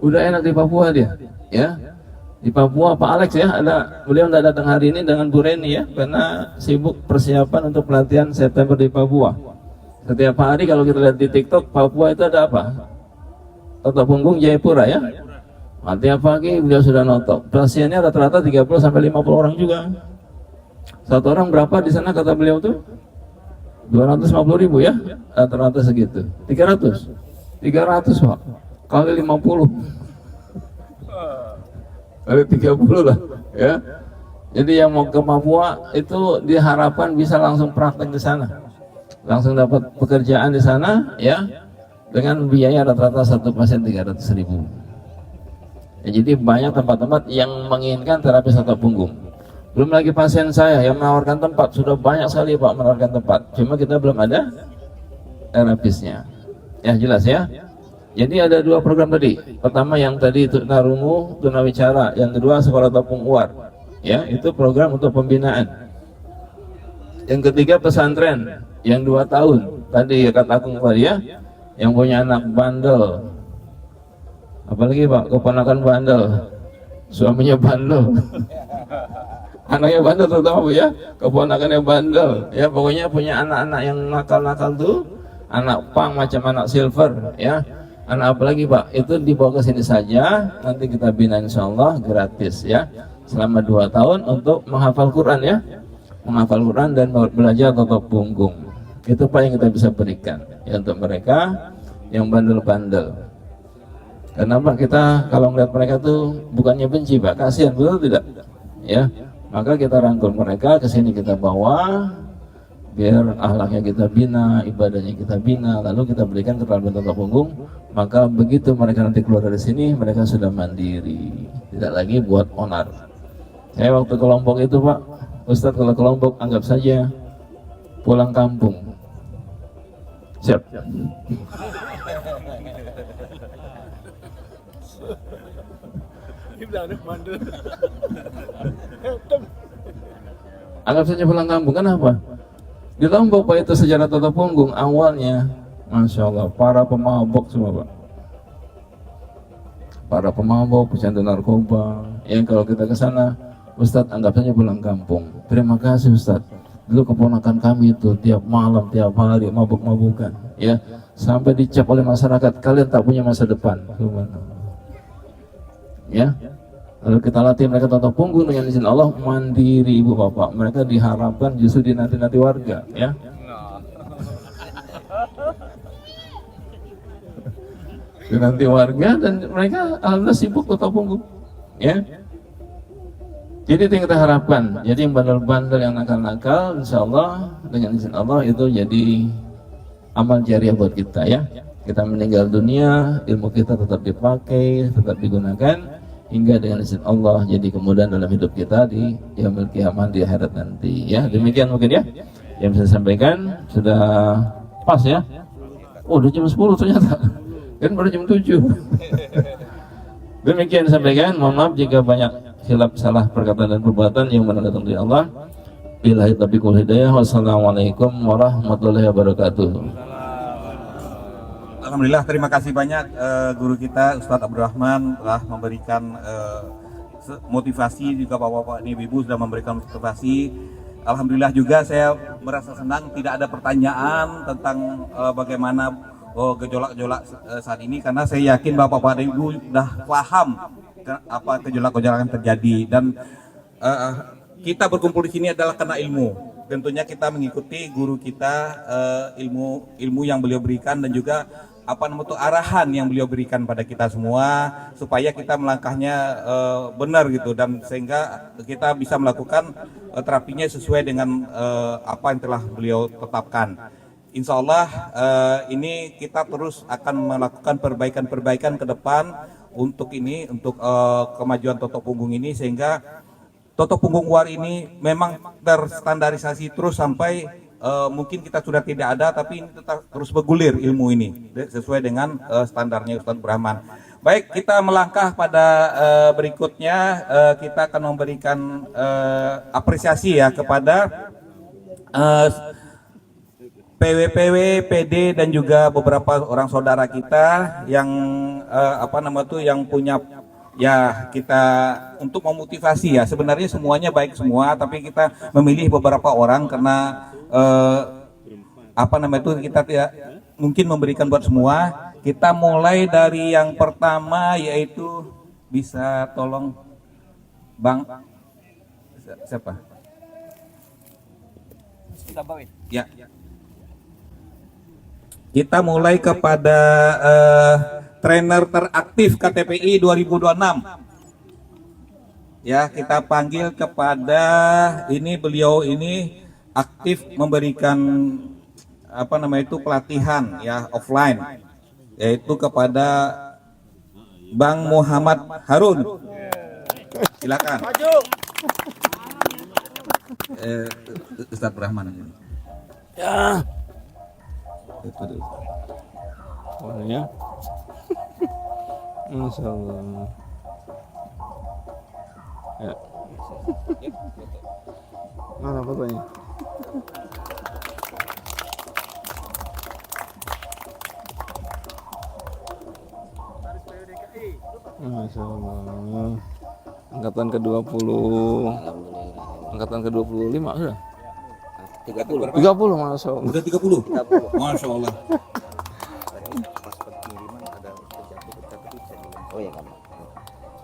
Udah enak di Papua dia, ya. Di Papua Pak Alex ya, beliau tidak datang hari ini dengan Bu Reni ya, karena sibuk persiapan untuk pelatihan September di Papua. Setiap hari kalau kita lihat di TikTok, Papua itu ada apa? Totok punggung Jayapura ya. Tiap pagi beliau sudah notok. Pasiennya rata-rata 30 sampai 50 orang juga. Satu orang berapa di sana kata beliau tuh? 250.000 ya, rata-rata segitu. 300 Pak, kali 50 kali 30 lah ya. Jadi yang mau ke Papua itu diharapkan bisa langsung praktek di sana, langsung dapat pekerjaan di sana ya, dengan biaya rata-rata satu pasien 300.000. Ya, jadi banyak tempat-tempat yang menginginkan terapi totok punggung. Belum lagi pasien saya yang menawarkan tempat, sudah banyak sekali Pak menawarkan tempat, cuma kita belum ada terapisnya. Ya jelas ya. Jadi ada 2 program tadi. Pertama yang tadi itu Tunarungu, Tunawicara, yang kedua Sekolah Topung Uar. Ya, itu program untuk pembinaan. Yang ketiga pesantren yang 2 tahun. Tadi ya kata Agung tadi ya, yang punya anak bandel. Apalagi Pak, keponakan bandel, suaminya bandel. Anaknya bandel terutama Bu ya, keponakannya bandel. Ya pokoknya punya anak-anak yang nakal-nakal tuh, anak pang macam anak silver ya. Anak apalagi Pak, itu dibawa ke sini saja, nanti kita bina insyaallah gratis ya, selama 2 tahun untuk menghafal Quran ya, menghafal Quran dan belajar totok punggung. Itu Pak yang kita bisa berikan ya untuk mereka yang bandel-bandel. Karena Pak kita kalau melihat mereka tuh bukannya benci Pak, kasihan, betul tidak? Ya, maka kita rangkul mereka ke sini, kita bawa biar akhlaknya kita bina, ibadahnya kita bina, lalu kita berikan keterampilan totok punggung. Maka begitu mereka nanti keluar dari sini, mereka sudah mandiri, tidak lagi buat onar. Saya waktu ke Lombok itu Pak Ustadz, kalau ke Lombok anggap saja pulang kampung. Siap. Anggap saja pulang kampung. Kenapa? Di Lombok Pak itu sejarah totok punggung awalnya, Masya Allah, para pemabok semua Pak, para pemabok, pecandu narkoba. Yang kalau kita ke sana, Ustadz anggap saja pulang kampung. Terima kasih Ustadz. Dulu keponakan kami itu tiap malam, tiap hari mabuk-mabukan, ya, sampai dicap oleh masyarakat, kalian tak punya masa depan. Ya, lalu kita latih mereka totok punggung dengan izin Allah, mandiri ibu bapak. Mereka diharapkan justru dinanti-nanti warga, ya. Dinanti warga dan mereka alhamdulillah sibuk totok punggung, ya. Jadi itu yang kita harapkan. Jadi yang bandel-bandel, yang nakal-nakal, insya Allah dengan izin Allah itu jadi amal jariah buat kita ya. Kita meninggal dunia, ilmu kita tetap dipakai, tetap digunakan hingga dengan izin Allah jadi kemudahan dalam hidup kita di yaumul qiyamah, di akhirat nanti ya. Demikian mungkin ya yang bisa saya sampaikan. Sudah pas ya. Oh, udah jam 10 ternyata. Kan baru jam 7. Demikian disampaikan. Mohon maaf jika banyak khilaf, salah perkataan dan perbuatan yang benar datang dari Allah. Billahi taufiq wal hidayah. Wassalamualaikum warahmatullahi wabarakatuh. Alhamdulillah, terima kasih banyak guru kita Ustadz Abdurrahman telah memberikan motivasi, juga bapak-bapak ini ibu sudah memberikan motivasi. Alhamdulillah juga saya merasa senang tidak ada pertanyaan tentang bagaimana gejolak-gejolak saat ini, karena saya yakin bapak-bapak dan ibu sudah paham apa gejolak-gejolak yang terjadi, dan kita berkumpul di sini adalah karena ilmu. Tentunya kita mengikuti guru kita, ilmu yang beliau berikan, dan juga arahan yang beliau berikan pada kita semua supaya kita melangkahnya benar gitu, dan sehingga kita bisa melakukan terapinya sesuai dengan apa yang telah beliau tetapkan. Insya Allah ini kita terus akan melakukan perbaikan-perbaikan ke depan untuk ini, untuk kemajuan totok punggung ini, sehingga totok punggung war ini memang terstandarisasi terus sampai mungkin kita sudah tidak ada, tapi ini tetap terus bergulir ilmu ini sesuai dengan standarnya Ustadz Brahman. Baik, kita melangkah pada berikutnya. Kita akan memberikan apresiasi ya kepada PW, PD dan juga beberapa orang saudara kita yang yang punya ya kita untuk memotivasi ya. Sebenarnya semuanya baik semua, tapi kita memilih beberapa orang karena kita tidak mungkin memberikan buat semua. Kita mulai dari yang pertama, yaitu bisa tolong Bang siapa? Ya. Kita mulai kepada trainer teraktif KTPI 2026. Ya, kita panggil kepada beliau ini aktif memberikan pelatihan ya offline, yaitu kepada Bang Muhammad Harun. Silakan. Ustaz Rahman ini. Ya. Oh ya. Masya Allah. Ya. Mana fotonya? Masya Allah. Angkatan ke-20. Angkatan ke-25 sudah? 30, Masya Allah. Udah 30? Masya Allah.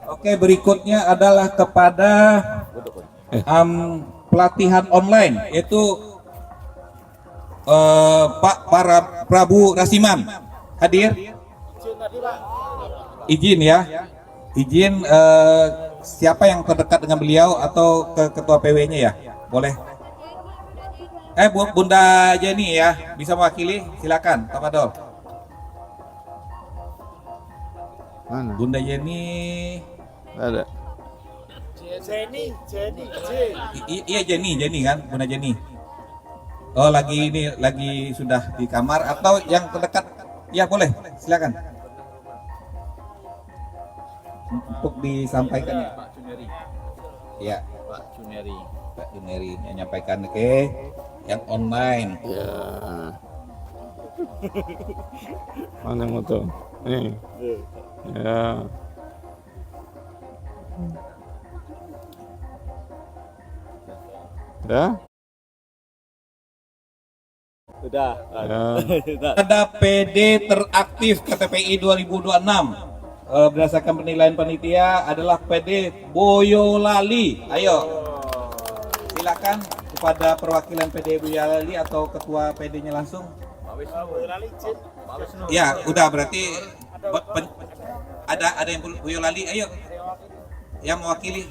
Oke, berikutnya adalah kepada pelatihan online, yaitu Pak Prabu Rasiman. Hadir? Izin ya. Izin siapa yang terdekat dengan beliau atau ke ketua PW-nya ya? Boleh. Bunda Jenny ya, bisa mewakili? Silakan, Tafadhol. Mana? Bunda Jenny. Ada. Jenny. Iya Jenny kan, Bunda Jenny. Oh lagi sudah di kamar atau yang terdekat? Ya boleh, silakan. Untuk disampaikan ya Pak Juneri. Ya Pak Juneri yang menyampaikan yang online. Ya. Mana moto? Ini. Ya. Udah? Sudah. Ya. Ada PD teraktif KTPI 2026. Berdasarkan penilaian panitia adalah PD Boyolali. Ayo. Silakan kepada perwakilan PD Boyolali atau ketua PD-nya langsung. Ya, udah berarti ada yang Boyolali. Ayo. Yang mewakili.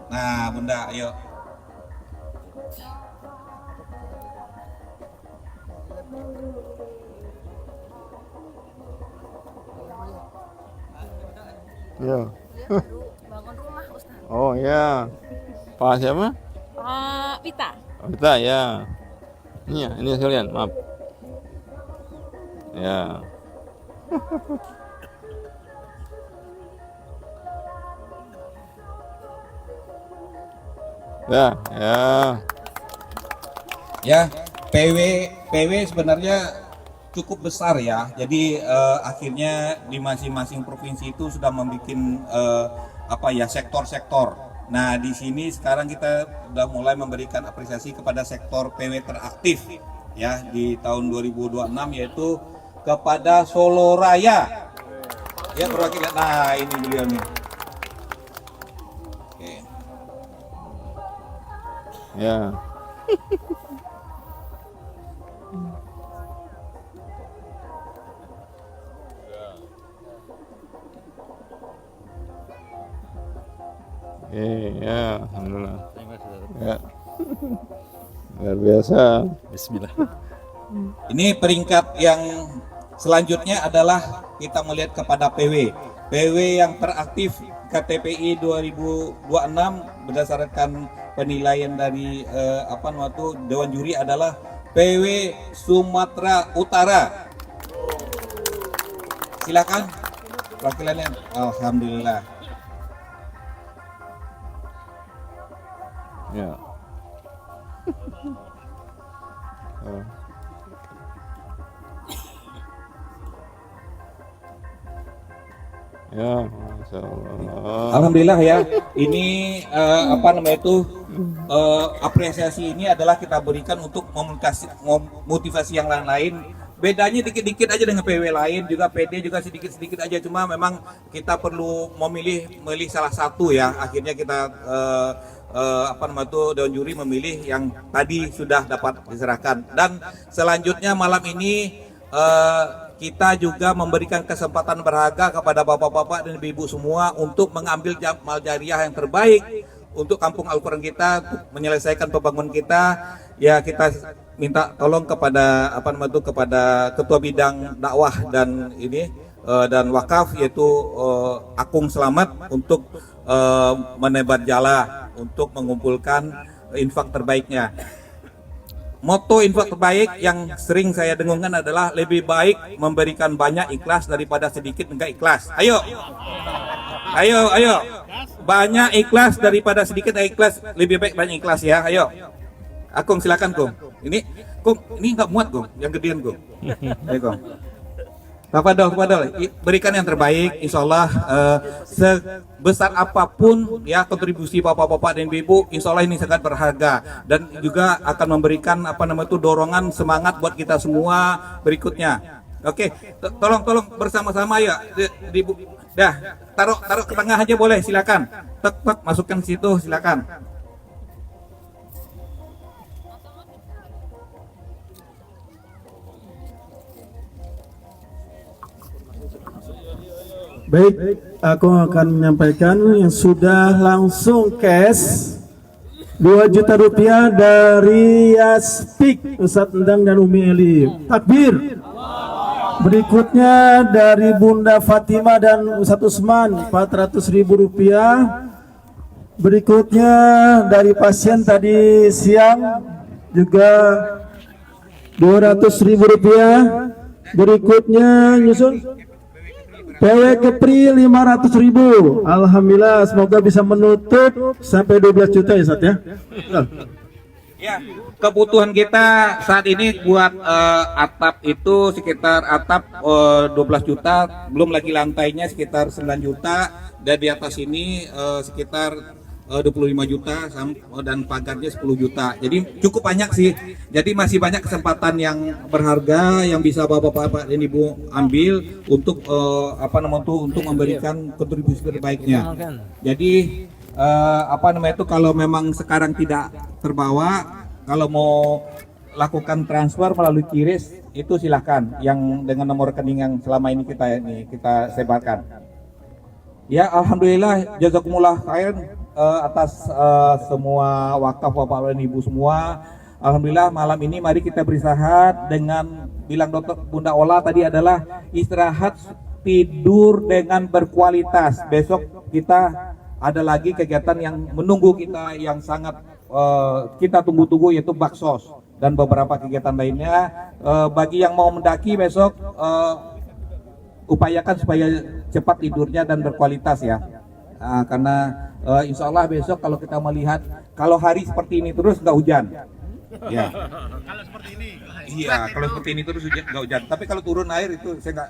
Nah, Bunda, ayo. Ya. Bangun rumah, Ustaz. Oh ya. Pak siapa? Pak Pita. Pita ya. Ini sekalian, maaf. Ya. Ya, PW sebenarnya cukup besar ya. Jadi akhirnya di masing-masing provinsi itu sudah membuat sektor-sektor. Nah, di sini sekarang kita sudah mulai memberikan apresiasi kepada sektor PW teraktif ya di tahun 2026, yaitu kepada Solo Raya. Ya, perwakilan. Nah, ini beliau nih. Oke. Ya. Ya, alhamdulillah. Ya. Luar biasa. Bismillah. Ini peringkat yang selanjutnya adalah kita melihat kepada PW yang teraktif KTPI 2026 berdasarkan penilaian dari Dewan Juri adalah PW Sumatera Utara. Silakan. Perwakilannya, alhamdulillah. Ya. Oh. Ya, Masya Allah. Alhamdulillah ya. Ini apa namanya itu apresiasi ini adalah kita berikan untuk motivasi yang lain-lain. Bedanya dikit-dikit aja dengan PW lain, juga PD juga sedikit-sedikit aja. Cuma memang kita perlu memilih salah satu ya. Akhirnya kita apa namanya itu dewan juri memilih yang tadi sudah dapat diserahkan. Dan selanjutnya malam ini kita juga memberikan kesempatan berharga kepada bapak-bapak dan ibu-ibu semua untuk mengambil amal jariah yang terbaik untuk kampung Al-Quran kita, untuk menyelesaikan pembangunan kita. Ya, kita minta tolong kepada apa namanya itu kepada ketua bidang dakwah dan ini dan wakaf, yaitu Akung Selamat, untuk menebar jala untuk mengumpulkan infak terbaiknya. Moto infak terbaik yang sering saya dengungkan adalah lebih baik memberikan banyak ikhlas daripada sedikit enggak ikhlas. Ayo. Banyak ikhlas daripada sedikit enggak ikhlas, lebih baik banyak ikhlas ya. Ayo. Akung silakan, Kung. Ini enggak muat, Kung. Yang gedean, Kung. Ayo, Kung. Tafadhol, berikan yang terbaik, insya Allah sebesar apapun ya kontribusi bapak-bapak dan ibu, insya Allah ini sangat berharga dan juga akan memberikan apa namanya itu dorongan semangat buat kita semua berikutnya. Oke, tolong bersama-sama ya, dah taruh ke tengah aja boleh, silakan, tek masukkan situ, silakan. Baik, aku akan menyampaikan yang sudah langsung cash 2 juta rupiah dari Yaspik, Ustadz Endang dan Umi Eli. Takbir. Berikutnya dari Bunda Fatimah dan Ustadz Usman 400.000 rupiah. Berikutnya dari pasien tadi siang juga 200.000 rupiah. Berikutnya nyusun PW Kepri 500.000. Alhamdulillah, semoga bisa menutup sampai 12 juta ya, Sat ya. Ya, kebutuhan kita saat ini buat atap itu sekitar atap 12 juta, belum lagi lantainya sekitar 9 juta, dan di atas ini sekitar 25 juta dan pagarnya 10 juta. Jadi cukup banyak sih. Jadi masih banyak kesempatan yang berharga yang bisa bapak-bapak dan ibu ambil untuk apa namanya itu untuk memberikan kontribusi terbaiknya. Jadi apa namanya itu kalau memang sekarang tidak terbawa, kalau mau lakukan transfer melalui QRIS itu silahkan, yang dengan nomor rekening yang selama ini kita sebarkan. Ya, alhamdulillah, jazakumullah khairan atas semua wakaf bapak dan ibu semua. Alhamdulillah, malam ini mari kita beristirahat dengan bilang dokter Bunda Ola tadi adalah istirahat tidur dengan berkualitas. Besok kita ada lagi kegiatan yang menunggu kita yang sangat kita tunggu-tunggu, yaitu baksos dan beberapa kegiatan lainnya. Bagi yang mau mendaki besok, upayakan supaya cepat tidurnya dan berkualitas ya. Karena insya Allah besok kalau kita melihat kalau hari seperti ini terus nggak hujan. Ya. Kalau seperti ini. Iya, kalau seperti ini terus nggak hujan. Tapi kalau turun air itu saya nggak.